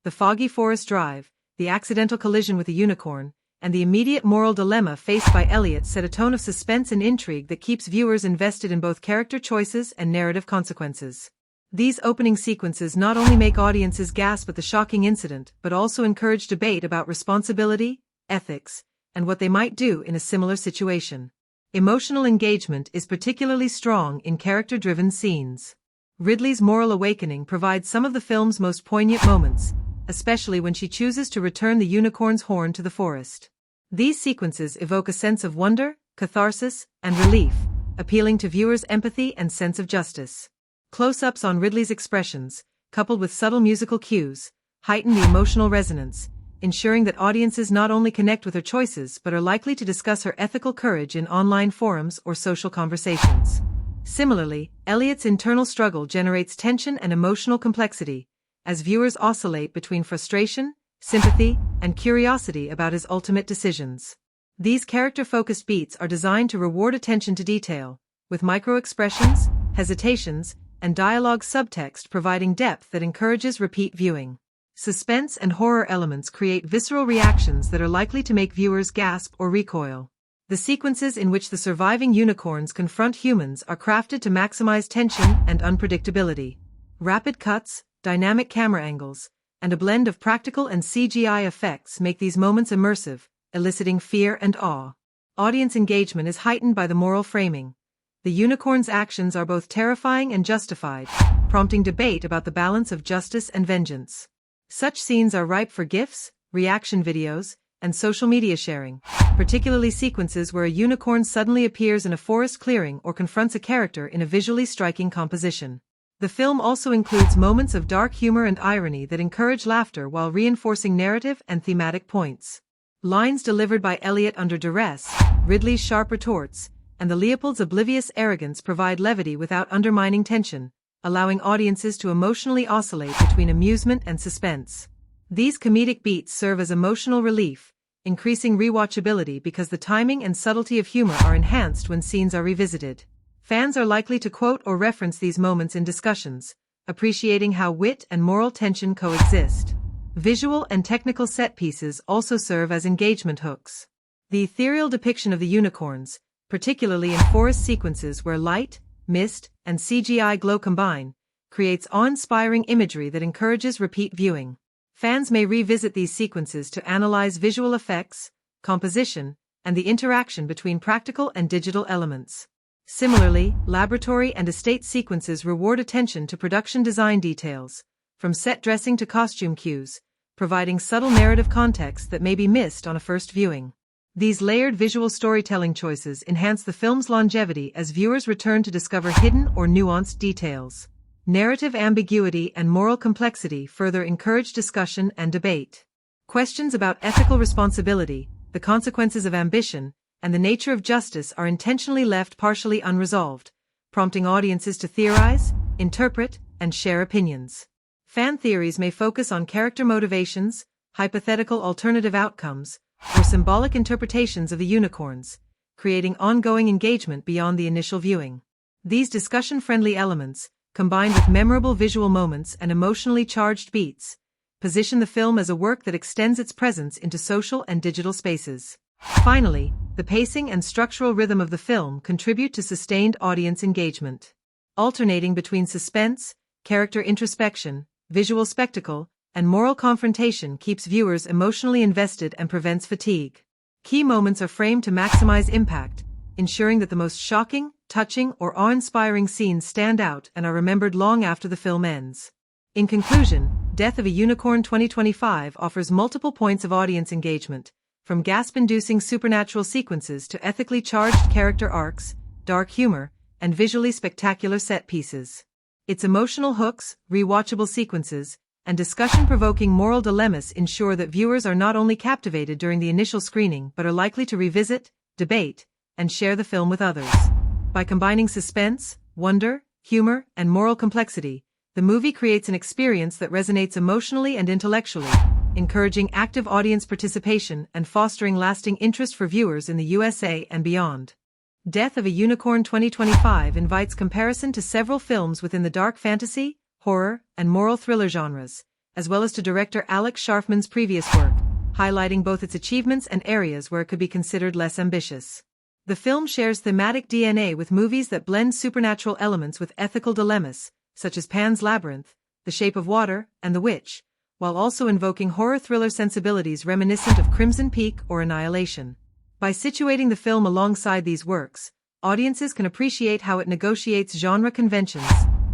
The foggy forest drive, the accidental collision with a unicorn, and the immediate moral dilemma faced by Elliot set a tone of suspense and intrigue that keeps viewers invested in both character choices and narrative consequences. These opening sequences not only make audiences gasp at the shocking incident but also encourage debate about responsibility, ethics, and what they might do in a similar situation. Emotional engagement is particularly strong in character-driven scenes. Ridley's moral awakening provides some of the film's most poignant moments, especially when she chooses to return the unicorn's horn to the forest. These sequences evoke a sense of wonder, catharsis, and relief, appealing to viewers' empathy and sense of justice. Close-ups on Ridley's expressions, coupled with subtle musical cues, heighten the emotional resonance, ensuring that audiences not only connect with her choices but are likely to discuss her ethical courage in online forums or social conversations. Similarly, Elliot's internal struggle generates tension and emotional complexity, as viewers oscillate between frustration, sympathy, and curiosity about his ultimate decisions. These character-focused beats are designed to reward attention to detail, with micro-expressions, hesitations, and dialogue subtext providing depth that encourages repeat viewing. Suspense and horror elements create visceral reactions that are likely to make viewers gasp or recoil. The sequences in which the surviving unicorns confront humans are crafted to maximize tension and unpredictability. Rapid cuts, dynamic camera angles, and a blend of practical and CGI effects make these moments immersive, eliciting fear and awe. Audience engagement is heightened by the moral framing. The unicorn's actions are both terrifying and justified, prompting debate about the balance of justice and vengeance. Such scenes are ripe for GIFs, reaction videos, and social media sharing, particularly sequences where a unicorn suddenly appears in a forest clearing or confronts a character in a visually striking composition. The film also includes moments of dark humor and irony that encourage laughter while reinforcing narrative and thematic points. Lines delivered by Elliot under duress, Ridley's sharp retorts, and the Leopold's oblivious arrogance provide levity without undermining tension, allowing audiences to emotionally oscillate between amusement and suspense. These comedic beats serve as emotional relief, increasing rewatchability because the timing and subtlety of humor are enhanced when scenes are revisited. Fans are likely to quote or reference these moments in discussions, appreciating how wit and moral tension coexist. Visual and technical set pieces also serve as engagement hooks. The ethereal depiction of the unicorns, particularly in forest sequences where light, mist, and CGI glow combine, creates awe-inspiring imagery that encourages repeat viewing. Fans may revisit these sequences to analyze visual effects, composition, and the interaction between practical and digital elements. Similarly, laboratory and estate sequences reward attention to production design details, from set dressing to costume cues, providing subtle narrative context that may be missed on a first viewing. These layered visual storytelling choices enhance the film's longevity as viewers return to discover hidden or nuanced details. Narrative ambiguity and moral complexity further encourage discussion and debate. Questions about ethical responsibility, the consequences of ambition, and the nature of justice are intentionally left partially unresolved, prompting audiences to theorize, interpret, and share opinions. Fan theories may focus on character motivations, hypothetical alternative outcomes, or symbolic interpretations of the unicorns, creating ongoing engagement beyond the initial viewing. These discussion-friendly elements, combined with memorable visual moments and emotionally charged beats, position the film as a work that extends its presence into social and digital spaces. Finally, the pacing and structural rhythm of the film contribute to sustained audience engagement. Alternating between suspense, character introspection, visual spectacle, and moral confrontation keeps viewers emotionally invested and prevents fatigue. Key moments are framed to maximize impact, ensuring that the most shocking, touching, or awe-inspiring scenes stand out and are remembered long after the film ends. In conclusion, Death of a Unicorn 2025 offers multiple points of audience engagement, from gasp-inducing supernatural sequences to ethically charged character arcs, dark humor, and visually spectacular set pieces. Its emotional hooks, rewatchable sequences, and discussion-provoking moral dilemmas ensure that viewers are not only captivated during the initial screening but are likely to revisit, debate, and share the film with others. By combining suspense, wonder, humor, and moral complexity, the movie creates an experience that resonates emotionally and intellectually, encouraging active audience participation and fostering lasting interest for viewers in the USA and beyond. Death of a Unicorn 2025 invites comparison to several films within the dark fantasy, horror, and moral thriller genres, as well as to director Alex Scharfman's previous work, highlighting both its achievements and areas where it could be considered less ambitious. The film shares thematic DNA with movies that blend supernatural elements with ethical dilemmas, such as Pan's Labyrinth, The Shape of Water, and The Witch, while also invoking horror thriller sensibilities reminiscent of Crimson Peak or Annihilation. By situating the film alongside these works, audiences can appreciate how it negotiates genre conventions,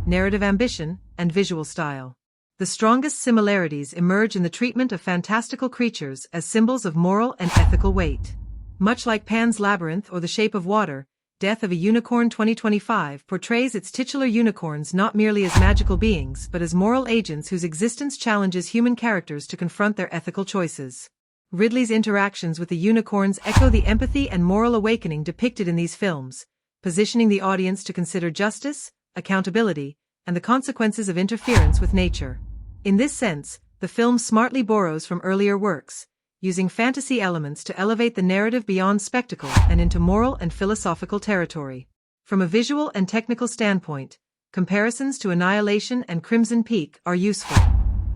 narrative ambition, and visual style. The strongest similarities emerge in the treatment of fantastical creatures as symbols of moral and ethical weight. Much like Pan's Labyrinth or The Shape of Water, Death of a Unicorn 2025 portrays its titular unicorns not merely as magical beings but as moral agents whose existence challenges human characters to confront their ethical choices. Ridley's interactions with the unicorns echo the empathy and moral awakening depicted in these films, positioning the audience to consider justice, accountability, and the consequences of interference with nature. In this sense, the film smartly borrows from earlier works, using fantasy elements to elevate the narrative beyond spectacle and into moral and philosophical territory. From a visual and technical standpoint, comparisons to Annihilation and Crimson Peak are useful.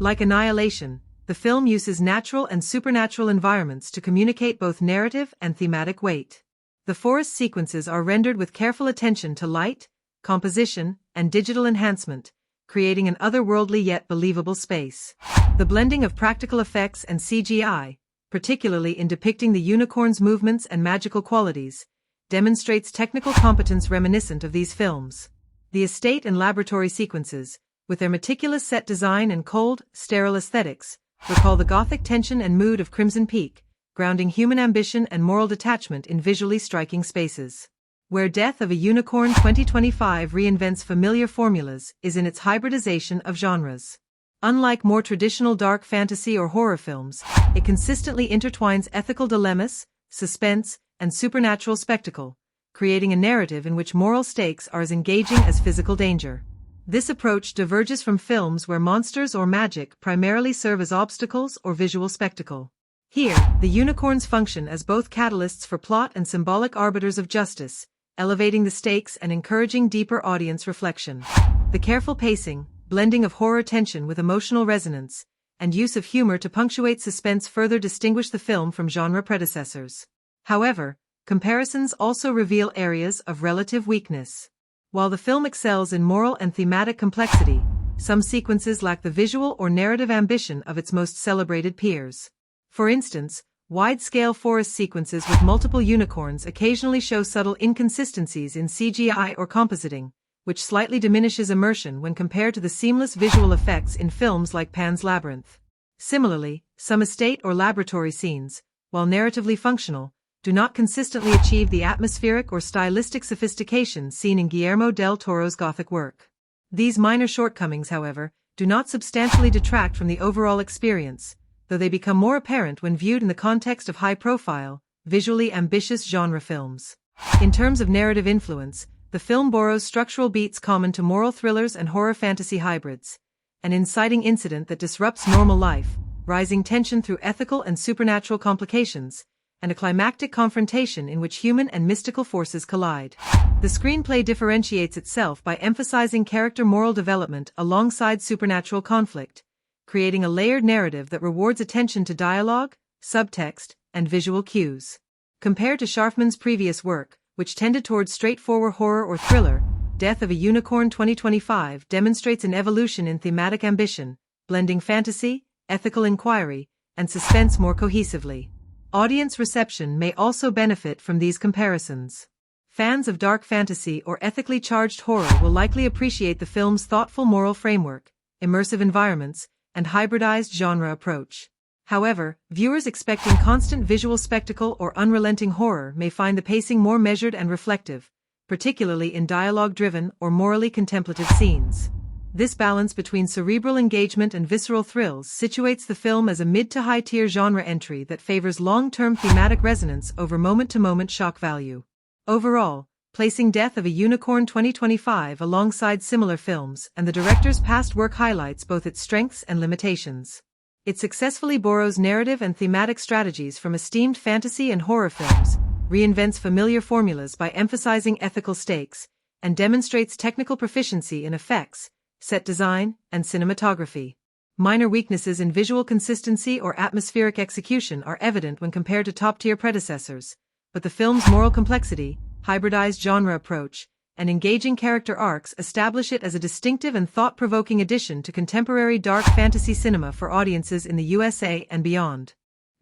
Like Annihilation, the film uses natural and supernatural environments to communicate both narrative and thematic weight. The forest sequences are rendered with careful attention to light, composition, and digital enhancement, creating an otherworldly yet believable space. The blending of practical effects and CGI, particularly in depicting the unicorn's movements and magical qualities, demonstrates technical competence reminiscent of these films. The estate and laboratory sequences, with their meticulous set design and cold, sterile aesthetics, recall the gothic tension and mood of Crimson Peak, grounding human ambition and moral detachment in visually striking spaces. Where Death of a Unicorn 2025 reinvents familiar formulas is in its hybridization of genres. Unlike more traditional dark fantasy or horror films, it consistently intertwines ethical dilemmas, suspense, and supernatural spectacle, creating a narrative in which moral stakes are as engaging as physical danger. This approach diverges from films where monsters or magic primarily serve as obstacles or visual spectacle. Here, the unicorns function as both catalysts for plot and symbolic arbiters of justice, elevating the stakes and encouraging deeper audience reflection. The careful pacing, blending of horror tension with emotional resonance, and use of humor to punctuate suspense further distinguish the film from genre predecessors. However, comparisons also reveal areas of relative weakness. While the film excels in moral and thematic complexity, some sequences lack the visual or narrative ambition of its most celebrated peers. For instance, wide-scale forest sequences with multiple unicorns occasionally show subtle inconsistencies in CGI or compositing, which slightly diminishes immersion when compared to the seamless visual effects in films like Pan's Labyrinth. Similarly, some estate or laboratory scenes, while narratively functional, do not consistently achieve the atmospheric or stylistic sophistication seen in Guillermo del Toro's Gothic work. These minor shortcomings, however, do not substantially detract from the overall experience, though they become more apparent when viewed in the context of high-profile, visually ambitious genre films. In terms of narrative influence, the film borrows structural beats common to moral thrillers and horror fantasy hybrids: an inciting incident that disrupts normal life, rising tension through ethical and supernatural complications, and a climactic confrontation in which human and mystical forces collide. The screenplay differentiates itself by emphasizing character moral development alongside supernatural conflict, creating a layered narrative that rewards attention to dialogue, subtext, and visual cues. Compared to Scharfman's previous work, which tended towards straightforward horror or thriller, Death of a Unicorn 2025 demonstrates an evolution in thematic ambition, blending fantasy, ethical inquiry, and suspense more cohesively. Audience reception may also benefit from these comparisons. Fans of dark fantasy or ethically charged horror will likely appreciate the film's thoughtful moral framework, immersive environments, and hybridized genre approach. However, viewers expecting constant visual spectacle or unrelenting horror may find the pacing more measured and reflective, particularly in dialogue-driven or morally contemplative scenes. This balance between cerebral engagement and visceral thrills situates the film as a mid to high-tier genre entry that favors long-term thematic resonance over moment-to-moment shock value. Overall, placing Death of a Unicorn 2025 alongside similar films and the director's past work highlights both its strengths and limitations. It successfully borrows narrative and thematic strategies from esteemed fantasy and horror films, reinvents familiar formulas by emphasizing ethical stakes, and demonstrates technical proficiency in effects, set design, and cinematography. Minor weaknesses in visual consistency or atmospheric execution are evident when compared to top-tier predecessors, but the film's moral complexity, hybridized genre approach, and engaging character arcs establish it as a distinctive and thought-provoking addition to contemporary dark fantasy cinema for audiences in the USA and beyond.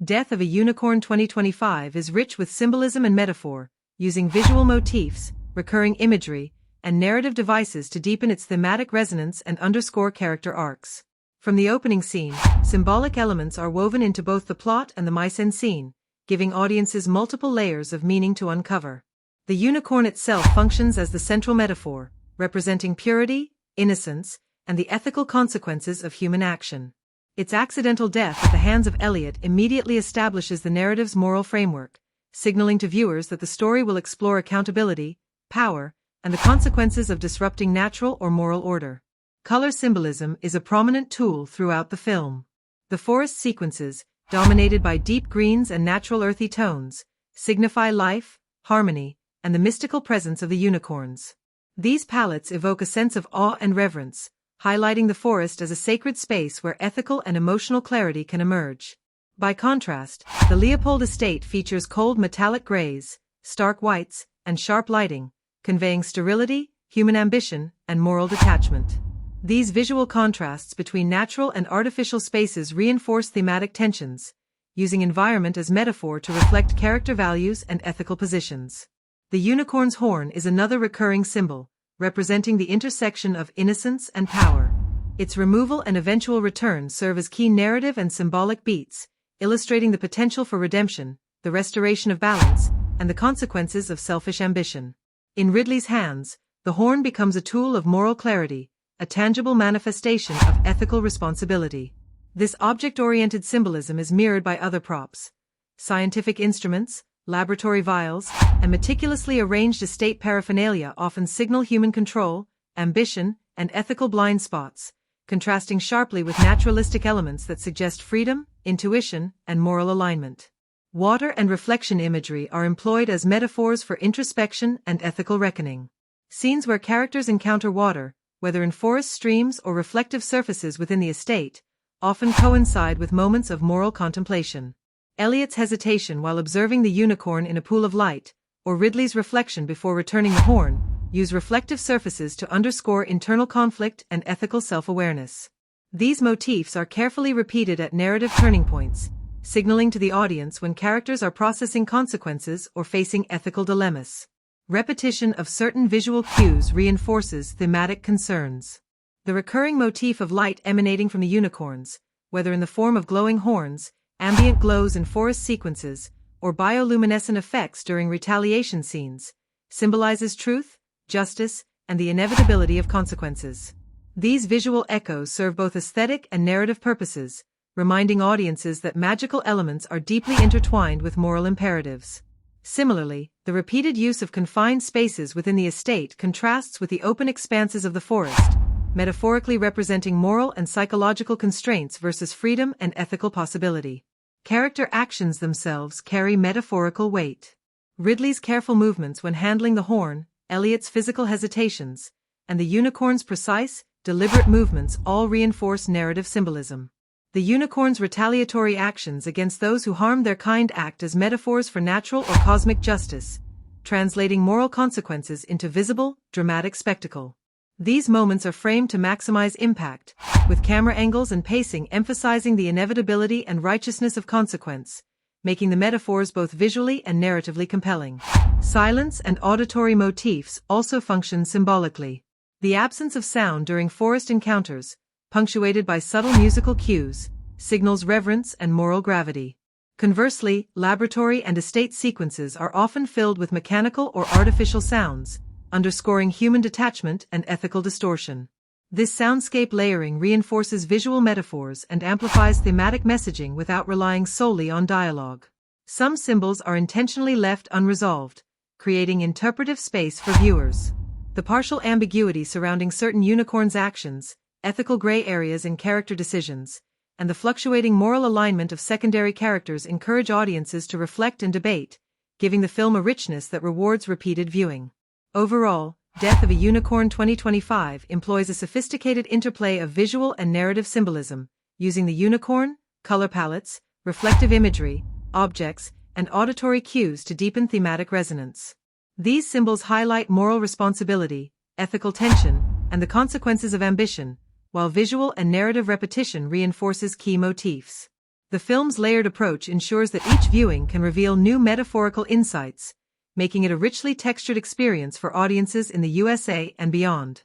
Death of a Unicorn 2025 is rich with symbolism and metaphor, using visual motifs, recurring imagery, and narrative devices to deepen its thematic resonance and underscore character arcs. From the opening scene, symbolic elements are woven into both the plot and the mise-en-scene, giving audiences multiple layers of meaning to uncover. The unicorn itself functions as the central metaphor, representing purity, innocence, and the ethical consequences of human action. Its accidental death at the hands of Elliot immediately establishes the narrative's moral framework, signaling to viewers that the story will explore accountability, power, and the consequences of disrupting natural or moral order. Color symbolism is a prominent tool throughout the film. The forest sequences, dominated by deep greens and natural earthy tones, signify life, harmony, and the mystical presence of the unicorns. These palettes evoke a sense of awe and reverence, highlighting the forest as a sacred space where ethical and emotional clarity can emerge. By contrast, the Leopold estate features cold metallic grays, stark whites, and sharp lighting, conveying sterility, human ambition, and moral detachment. These visual contrasts between natural and artificial spaces reinforce thematic tensions, using environment as metaphor to reflect character values and ethical positions. The unicorn's horn is another recurring symbol, representing the intersection of innocence and power. Its removal and eventual return serve as key narrative and symbolic beats, illustrating the potential for redemption, the restoration of balance, and the consequences of selfish ambition. In Ridley's hands, the horn becomes a tool of moral clarity, a tangible manifestation of ethical responsibility. This object-oriented symbolism is mirrored by other props. Scientific instruments, laboratory vials, and meticulously arranged estate paraphernalia often signal human control, ambition, and ethical blind spots, contrasting sharply with naturalistic elements that suggest freedom, intuition, and moral alignment. Water and reflection imagery are employed as metaphors for introspection and ethical reckoning. Scenes where characters encounter water, whether in forest streams or reflective surfaces within the estate, often coincide with moments of moral contemplation. Elliot's hesitation while observing the unicorn in a pool of light, or Ridley's reflection before returning the horn, use reflective surfaces to underscore internal conflict and ethical self-awareness. These motifs are carefully repeated at narrative turning points, signaling to the audience when characters are processing consequences or facing ethical dilemmas. Repetition of certain visual cues reinforces thematic concerns. The recurring motif of light emanating from the unicorns, whether in the form of glowing horns, ambient glows in forest sequences, or bioluminescent effects during retaliation scenes, symbolizes truth, justice, and the inevitability of consequences. These visual echoes serve both aesthetic and narrative purposes, reminding audiences that magical elements are deeply intertwined with moral imperatives. Similarly, the repeated use of confined spaces within the estate contrasts with the open expanses of the forest, metaphorically representing moral and psychological constraints versus freedom and ethical possibility. Character actions themselves carry metaphorical weight. Ridley's careful movements when handling the horn, Elliot's physical hesitations, and the unicorn's precise, deliberate movements all reinforce narrative symbolism. The unicorn's retaliatory actions against those who harm their kind act as metaphors for natural or cosmic justice, translating moral consequences into visible, dramatic spectacle. These moments are framed to maximize impact, with camera angles and pacing emphasizing the inevitability and righteousness of consequence, making the metaphors both visually and narratively compelling. Silence and auditory motifs also function symbolically. The absence of sound during forest encounters, punctuated by subtle musical cues, signals reverence and moral gravity. Conversely, laboratory and estate sequences are often filled with mechanical or artificial sounds, underscoring human detachment and ethical distortion. This soundscape layering reinforces visual metaphors and amplifies thematic messaging without relying solely on dialogue. Some symbols are intentionally left unresolved, creating interpretive space for viewers. The partial ambiguity surrounding certain unicorns' actions, ethical gray areas in character decisions, and the fluctuating moral alignment of secondary characters encourage audiences to reflect and debate, giving the film a richness that rewards repeated viewing. Overall, Death of a Unicorn 2025 employs a sophisticated interplay of visual and narrative symbolism, using the unicorn, color palettes, reflective imagery, objects, and auditory cues to deepen thematic resonance. These symbols highlight moral responsibility, ethical tension, and the consequences of ambition, while visual and narrative repetition reinforces key motifs. The film's layered approach ensures that each viewing can reveal new metaphorical insights, making it a richly textured experience for audiences in the USA and beyond.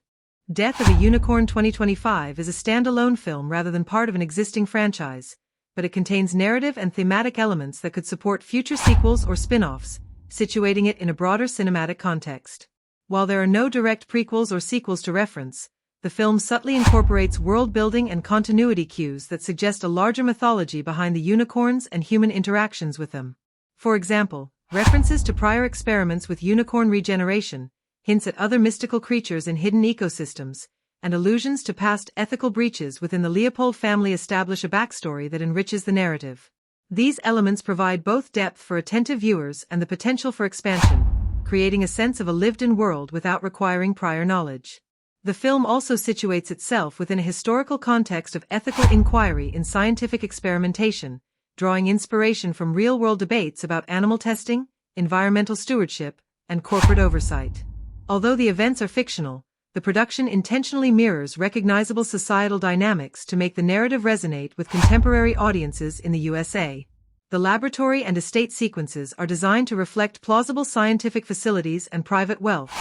Death of a Unicorn 2025 is a standalone film rather than part of an existing franchise, but it contains narrative and thematic elements that could support future sequels or spin-offs, situating it in a broader cinematic context. While there are no direct prequels or sequels to reference, the film subtly incorporates world-building and continuity cues that suggest a larger mythology behind the unicorns and human interactions with them. For example, references to prior experiments with unicorn regeneration, hints at other mystical creatures in hidden ecosystems, and allusions to past ethical breaches within the Leopold family establish a backstory that enriches the narrative. These elements provide both depth for attentive viewers and the potential for expansion, creating a sense of a lived-in world without requiring prior knowledge. The film also situates itself within a historical context of ethical inquiry in scientific experimentation, drawing inspiration from real-world debates about animal testing, environmental stewardship, and corporate oversight. Although the events are fictional, the production intentionally mirrors recognizable societal dynamics to make the narrative resonate with contemporary audiences in the USA. The laboratory and estate sequences are designed to reflect plausible scientific facilities and private wealth,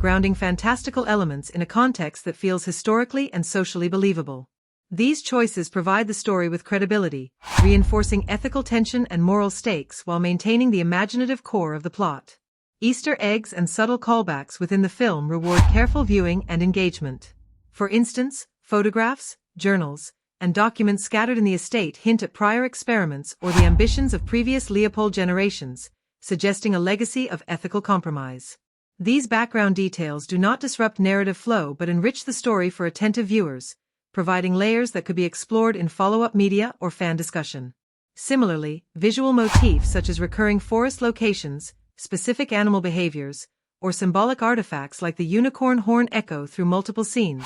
grounding fantastical elements in a context that feels historically and socially believable. These choices provide the story with credibility, reinforcing ethical tension and moral stakes while maintaining the imaginative core of the plot. Easter eggs and subtle callbacks within the film reward careful viewing and engagement. For instance, photographs, journals, and documents scattered in the estate hint at prior experiments or the ambitions of previous Leopold generations, suggesting a legacy of ethical compromise. These background details do not disrupt narrative flow but enrich the story for attentive viewers, providing layers that could be explored in follow-up media or fan discussion. Similarly, visual motifs such as recurring forest locations, specific animal behaviors, or symbolic artifacts like the unicorn horn echo through multiple scenes,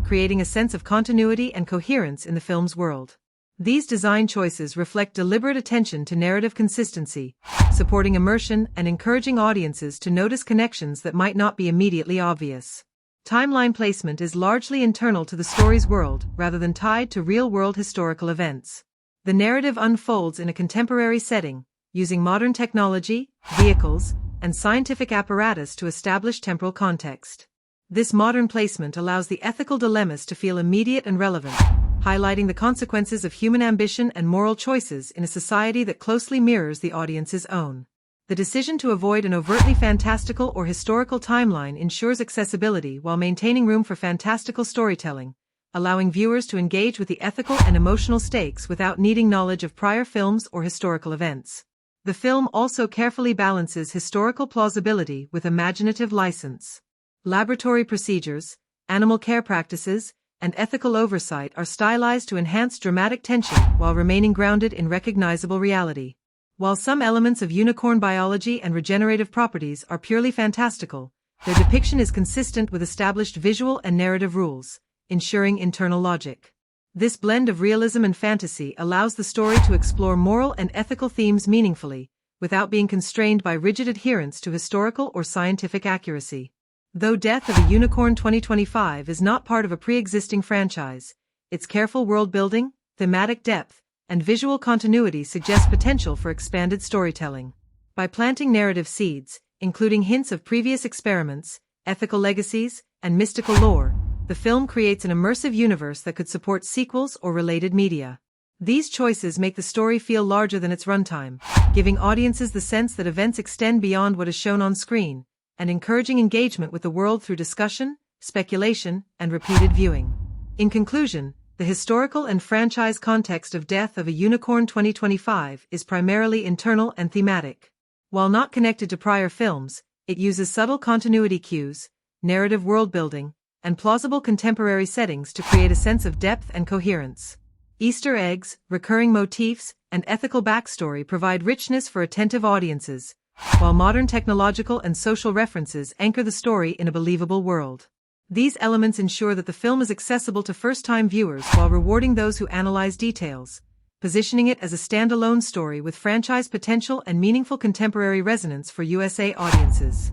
creating a sense of continuity and coherence in the film's world. These design choices reflect deliberate attention to narrative consistency, supporting immersion and encouraging audiences to notice connections that might not be immediately obvious. Timeline placement is largely internal to the story's world rather than tied to real-world historical events. The narrative unfolds in a contemporary setting, using modern technology, vehicles, and scientific apparatus to establish temporal context. This modern placement allows the ethical dilemmas to feel immediate and relevant, highlighting the consequences of human ambition and moral choices in a society that closely mirrors the audience's own. The decision to avoid an overtly fantastical or historical timeline ensures accessibility while maintaining room for fantastical storytelling, allowing viewers to engage with the ethical and emotional stakes without needing knowledge of prior films or historical events. The film also carefully balances historical plausibility with imaginative license. Laboratory procedures, animal care practices, and ethical oversight are stylized to enhance dramatic tension while remaining grounded in recognizable reality. While some elements of unicorn biology and regenerative properties are purely fantastical, Their depiction is consistent with established visual and narrative rules, ensuring internal logic. This blend of realism and fantasy allows the story to explore moral and ethical themes meaningfully, without being constrained by rigid adherence to historical or scientific accuracy. Though Death of a Unicorn 2025 is not part of a pre-existing franchise, its careful world-building, thematic depth, and visual continuity suggest potential for expanded storytelling. By planting narrative seeds, including hints of previous experiments, ethical legacies, and mystical lore, the film creates an immersive universe that could support sequels or related media. These choices make the story feel larger than its runtime, giving audiences the sense that events extend beyond what is shown on screen, and encouraging engagement with the world through discussion, speculation, and repeated viewing. In conclusion, the historical and franchise context of Death of a Unicorn 2025 is primarily internal and thematic. While not connected to prior films, it uses subtle continuity cues, narrative world-building, and plausible contemporary settings to create a sense of depth and coherence. Easter eggs, recurring motifs, and ethical backstory provide richness for attentive audiences, while modern technological and social references anchor the story in a believable world. These elements ensure that the film is accessible to first-time viewers while rewarding those who analyze details, positioning it as a standalone story with franchise potential and meaningful contemporary resonance for USA audiences.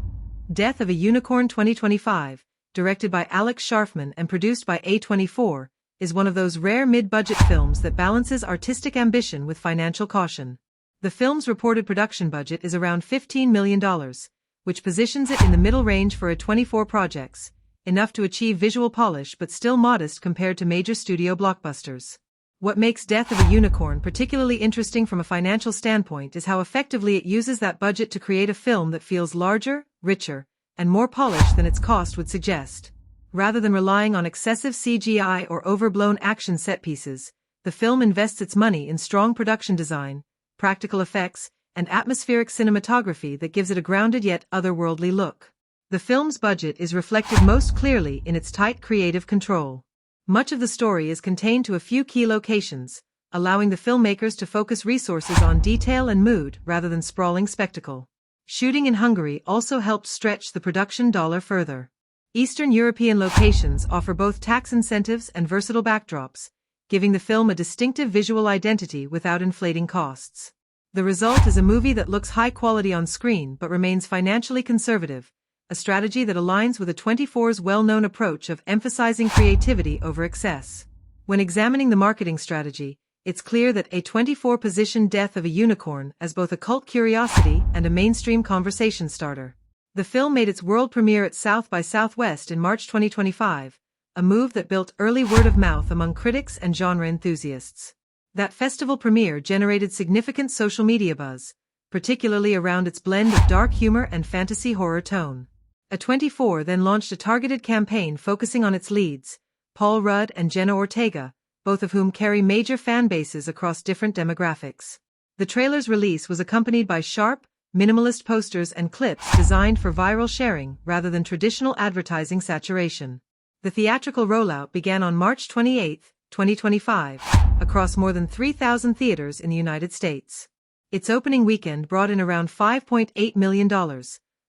Death of a Unicorn 2025, directed by Alex Scharfman and produced by A24, is one of those rare mid-budget films that balances artistic ambition with financial caution. The film's reported production budget is around $15 million, which positions it in the middle range for A24 projects, enough to achieve visual polish but still modest compared to major studio blockbusters. What makes Death of a Unicorn particularly interesting from a financial standpoint is how effectively it uses that budget to create a film that feels larger, richer, and more polished than its cost would suggest. Rather than relying on excessive CGI or overblown action set pieces, the film invests its money in strong production design, practical effects, and atmospheric cinematography that gives it a grounded yet otherworldly look. The film's budget is reflected most clearly in its tight creative control. Much of the story is contained to a few key locations, allowing the filmmakers to focus resources on detail and mood rather than sprawling spectacle. Shooting in Hungary also helped stretch the production dollar further. Eastern European locations offer both tax incentives and versatile backdrops, giving the film a distinctive visual identity without inflating costs. The result is a movie that looks high quality on screen but remains financially conservative, a strategy that aligns with A24's well-known approach of emphasizing creativity over excess. When examining the marketing strategy, it's clear that A24 positioned Death of a Unicorn as both a cult curiosity and a mainstream conversation starter. The film made its world premiere at South by Southwest in March 2025, a move that built early word of mouth among critics and genre enthusiasts. That festival premiere generated significant social media buzz, particularly around its blend of dark humor and fantasy horror tone. A24 then launched a targeted campaign focusing on its leads, Paul Rudd and Jenna Ortega, both of whom carry major fan bases across different demographics. The trailer's release was accompanied by sharp, minimalist posters and clips designed for viral sharing rather than traditional advertising saturation. The theatrical rollout began on March 28, 2025, across more than 3,000 theaters in the United States. Its opening weekend brought in around $5.8 million,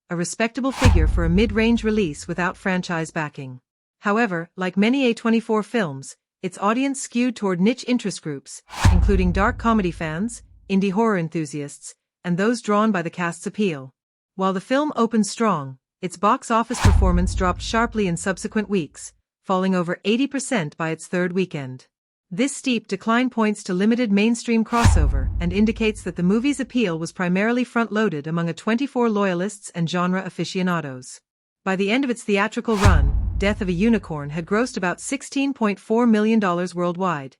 a respectable figure for a mid-range release without franchise backing. However, like many A24 films, its audience skewed toward niche interest groups, including dark comedy fans, indie horror enthusiasts, and those drawn by the cast's appeal. While the film opened strong, its box office performance dropped sharply in subsequent weeks, falling over 80% by its third weekend. This steep decline points to limited mainstream crossover and indicates that the movie's appeal was primarily front-loaded among A24 loyalists and genre aficionados. By the end of its theatrical run, Death of a Unicorn had grossed about $16.4 million worldwide,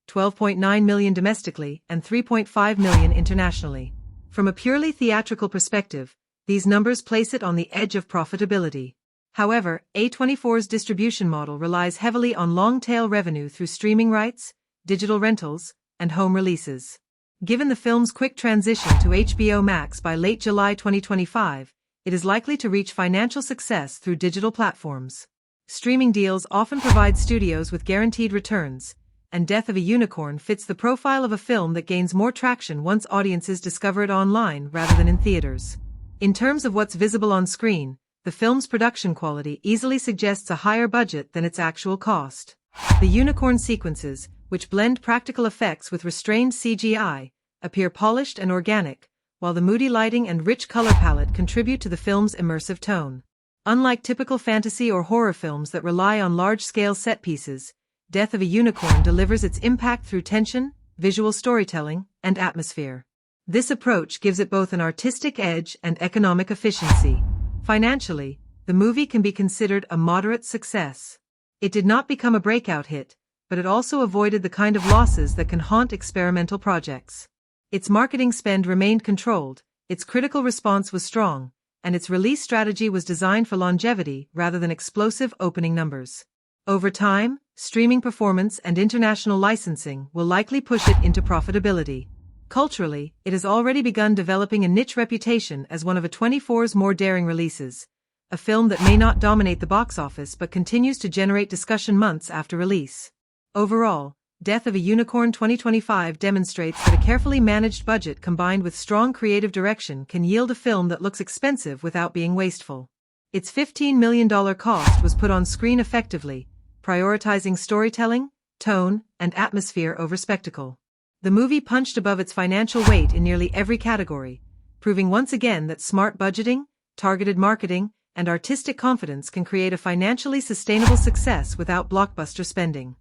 $12.9 million domestically, and $3.5 million internationally. From a purely theatrical perspective, these numbers place it on the edge of profitability. However, A24's distribution model relies heavily on long-tail revenue through streaming rights, digital rentals, and home releases. Given the film's quick transition to HBO Max by late July 2025, it is likely to reach financial success through digital platforms. Streaming deals often provide studios with guaranteed returns, and Death of a Unicorn fits the profile of a film that gains more traction once audiences discover it online rather than in theaters. In terms of what's visible on screen, the film's production quality easily suggests a higher budget than its actual cost. The unicorn sequences, which blend practical effects with restrained CGI, appear polished and organic, while the moody lighting and rich color palette contribute to the film's immersive tone. Unlike typical fantasy or horror films that rely on large-scale set pieces, Death of a Unicorn delivers its impact through tension, visual storytelling, and atmosphere. This approach gives it both an artistic edge and economic efficiency. Financially, the movie can be considered a moderate success. It did not become a breakout hit, but it also avoided the kind of losses that can haunt experimental projects. Its marketing spend remained controlled, its critical response was strong, and its release strategy was designed for longevity rather than explosive opening numbers. Over time, streaming performance and international licensing will likely push it into profitability. Culturally, it has already begun developing a niche reputation as one of A24's more daring releases, a film that may not dominate the box office but continues to generate discussion months after release. Overall, Death of a Unicorn 2025 demonstrates that a carefully managed budget combined with strong creative direction can yield a film that looks expensive without being wasteful. Its $15 million cost was put on screen effectively, prioritizing storytelling, tone, and atmosphere over spectacle. The movie punched above its financial weight in nearly every category, proving once again that smart budgeting, targeted marketing, and artistic confidence can create a financially sustainable success without blockbuster spending.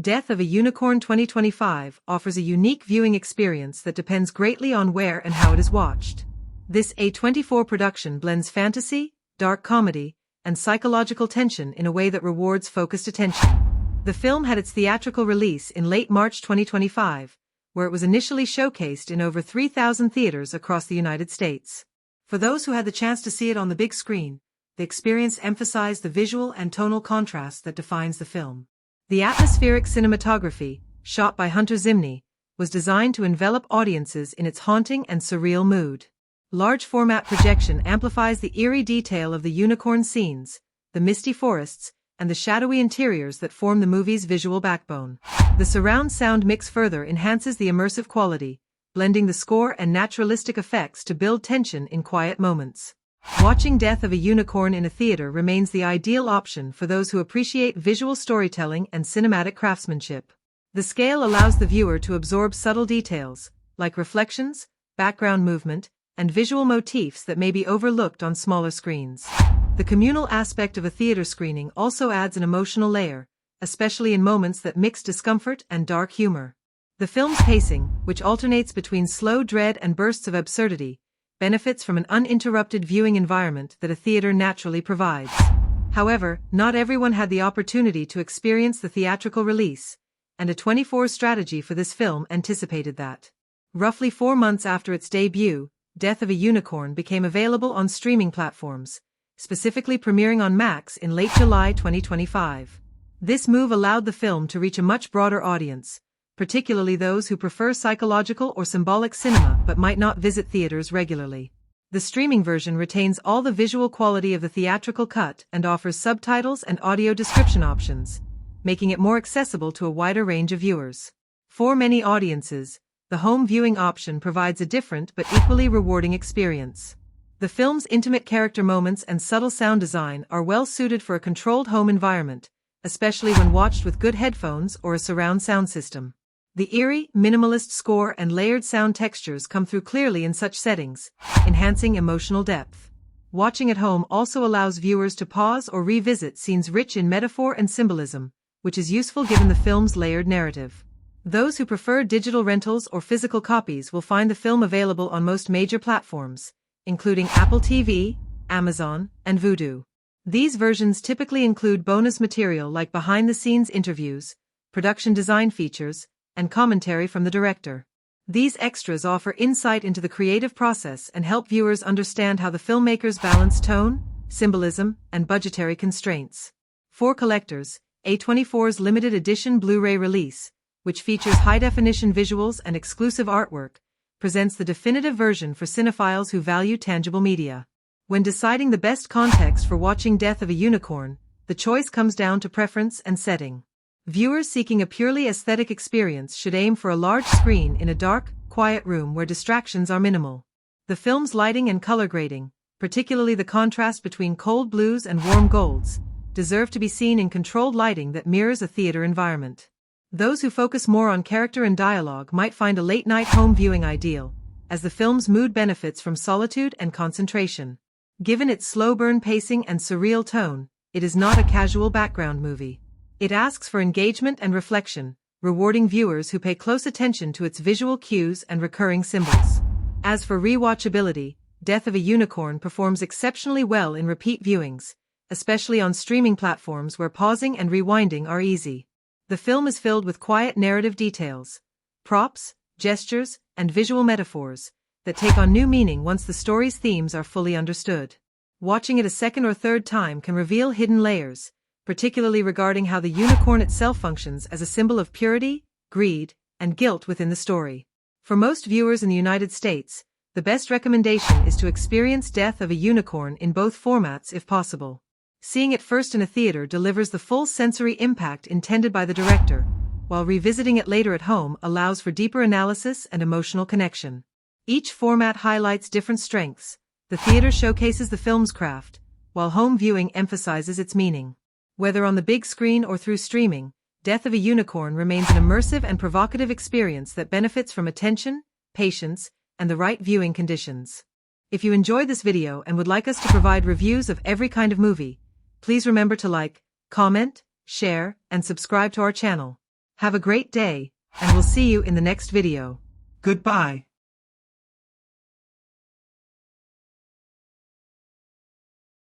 Death of a Unicorn 2025 offers a unique viewing experience that depends greatly on where and how it is watched. This A24 production blends fantasy, dark comedy, and psychological tension in a way that rewards focused attention. The film had its theatrical release in late March 2025, where it was initially showcased in over 3,000 theaters across the United States. For those who had the chance to see it on the big screen, the experience emphasized the visual and tonal contrast that defines the film. The atmospheric cinematography, shot by Hunter Zimny, was designed to envelop audiences in its haunting and surreal mood. Large-format projection amplifies the eerie detail of the unicorn scenes, the misty forests, and the shadowy interiors that form the movie's visual backbone. The surround sound mix further enhances the immersive quality, blending the score and naturalistic effects to build tension in quiet moments. Watching Death of a Unicorn in a theater remains the ideal option for those who appreciate visual storytelling and cinematic craftsmanship. The scale allows the viewer to absorb subtle details, like reflections, background movement, and visual motifs that may be overlooked on smaller screens. The communal aspect of a theater screening also adds an emotional layer, especially in moments that mix discomfort and dark humor. The film's pacing, which alternates between slow dread and bursts of absurdity, benefits from an uninterrupted viewing environment that a theater naturally provides. However, not everyone had the opportunity to experience the theatrical release, and A24's strategy for this film anticipated that. Roughly 4 months after its debut, Death of a Unicorn became available on streaming platforms, specifically premiering on Max in late July 2025. This move allowed the film to reach a much broader audience, particularly those who prefer psychological or symbolic cinema but might not visit theaters regularly. The streaming version retains all the visual quality of the theatrical cut and offers subtitles and audio description options, making it more accessible to a wider range of viewers. For many audiences, the home viewing option provides a different but equally rewarding experience. The film's intimate character moments and subtle sound design are well suited for a controlled home environment, especially when watched with good headphones or a surround sound system. The eerie, minimalist score and layered sound textures come through clearly in such settings, enhancing emotional depth. Watching at home also allows viewers to pause or revisit scenes rich in metaphor and symbolism, which is useful given the film's layered narrative. Those who prefer digital rentals or physical copies will find the film available on most major platforms, including Apple TV, Amazon, and Vudu. These versions typically include bonus material like behind-the-scenes interviews, production design features, and commentary from the director. These extras offer insight into the creative process and help viewers understand how the filmmakers balance tone, symbolism, and budgetary constraints. For collectors, A24's limited edition Blu-ray release, which features high-definition visuals and exclusive artwork, presents the definitive version for cinephiles who value tangible media. When deciding the best context for watching Death of a Unicorn, the choice comes down to preference and setting. Viewers seeking a purely aesthetic experience should aim for a large screen in a dark, quiet room where distractions are minimal. The film's lighting and color grading, particularly the contrast between cold blues and warm golds, deserve to be seen in controlled lighting that mirrors a theater environment. Those who focus more on character and dialogue might find a late-night home viewing ideal, as the film's mood benefits from solitude and concentration. Given its slow-burn pacing and surreal tone, it is not a casual background movie. It asks for engagement and reflection, rewarding viewers who pay close attention to its visual cues and recurring symbols. As for rewatchability, Death of a Unicorn performs exceptionally well in repeat viewings, especially on streaming platforms where pausing and rewinding are easy. The film is filled with quiet narrative details, props, gestures, and visual metaphors that take on new meaning once the story's themes are fully understood. Watching it a second or third time can reveal hidden layers, particularly regarding how the unicorn itself functions as a symbol of purity, greed, and guilt within the story. For most viewers in the United States, the best recommendation is to experience Death of a Unicorn in both formats if possible. Seeing it first in a theater delivers the full sensory impact intended by the director, while revisiting it later at home allows for deeper analysis and emotional connection. Each format highlights different strengths. The theater showcases the film's craft, while home viewing emphasizes its meaning. Whether on the big screen or through streaming, Death of a Unicorn remains an immersive and provocative experience that benefits from attention, patience, and the right viewing conditions. If you enjoyed this video and would like us to provide reviews of every kind of movie, please remember to like, comment, share, and subscribe to our channel. Have a great day, and we'll see you in the next video. Goodbye.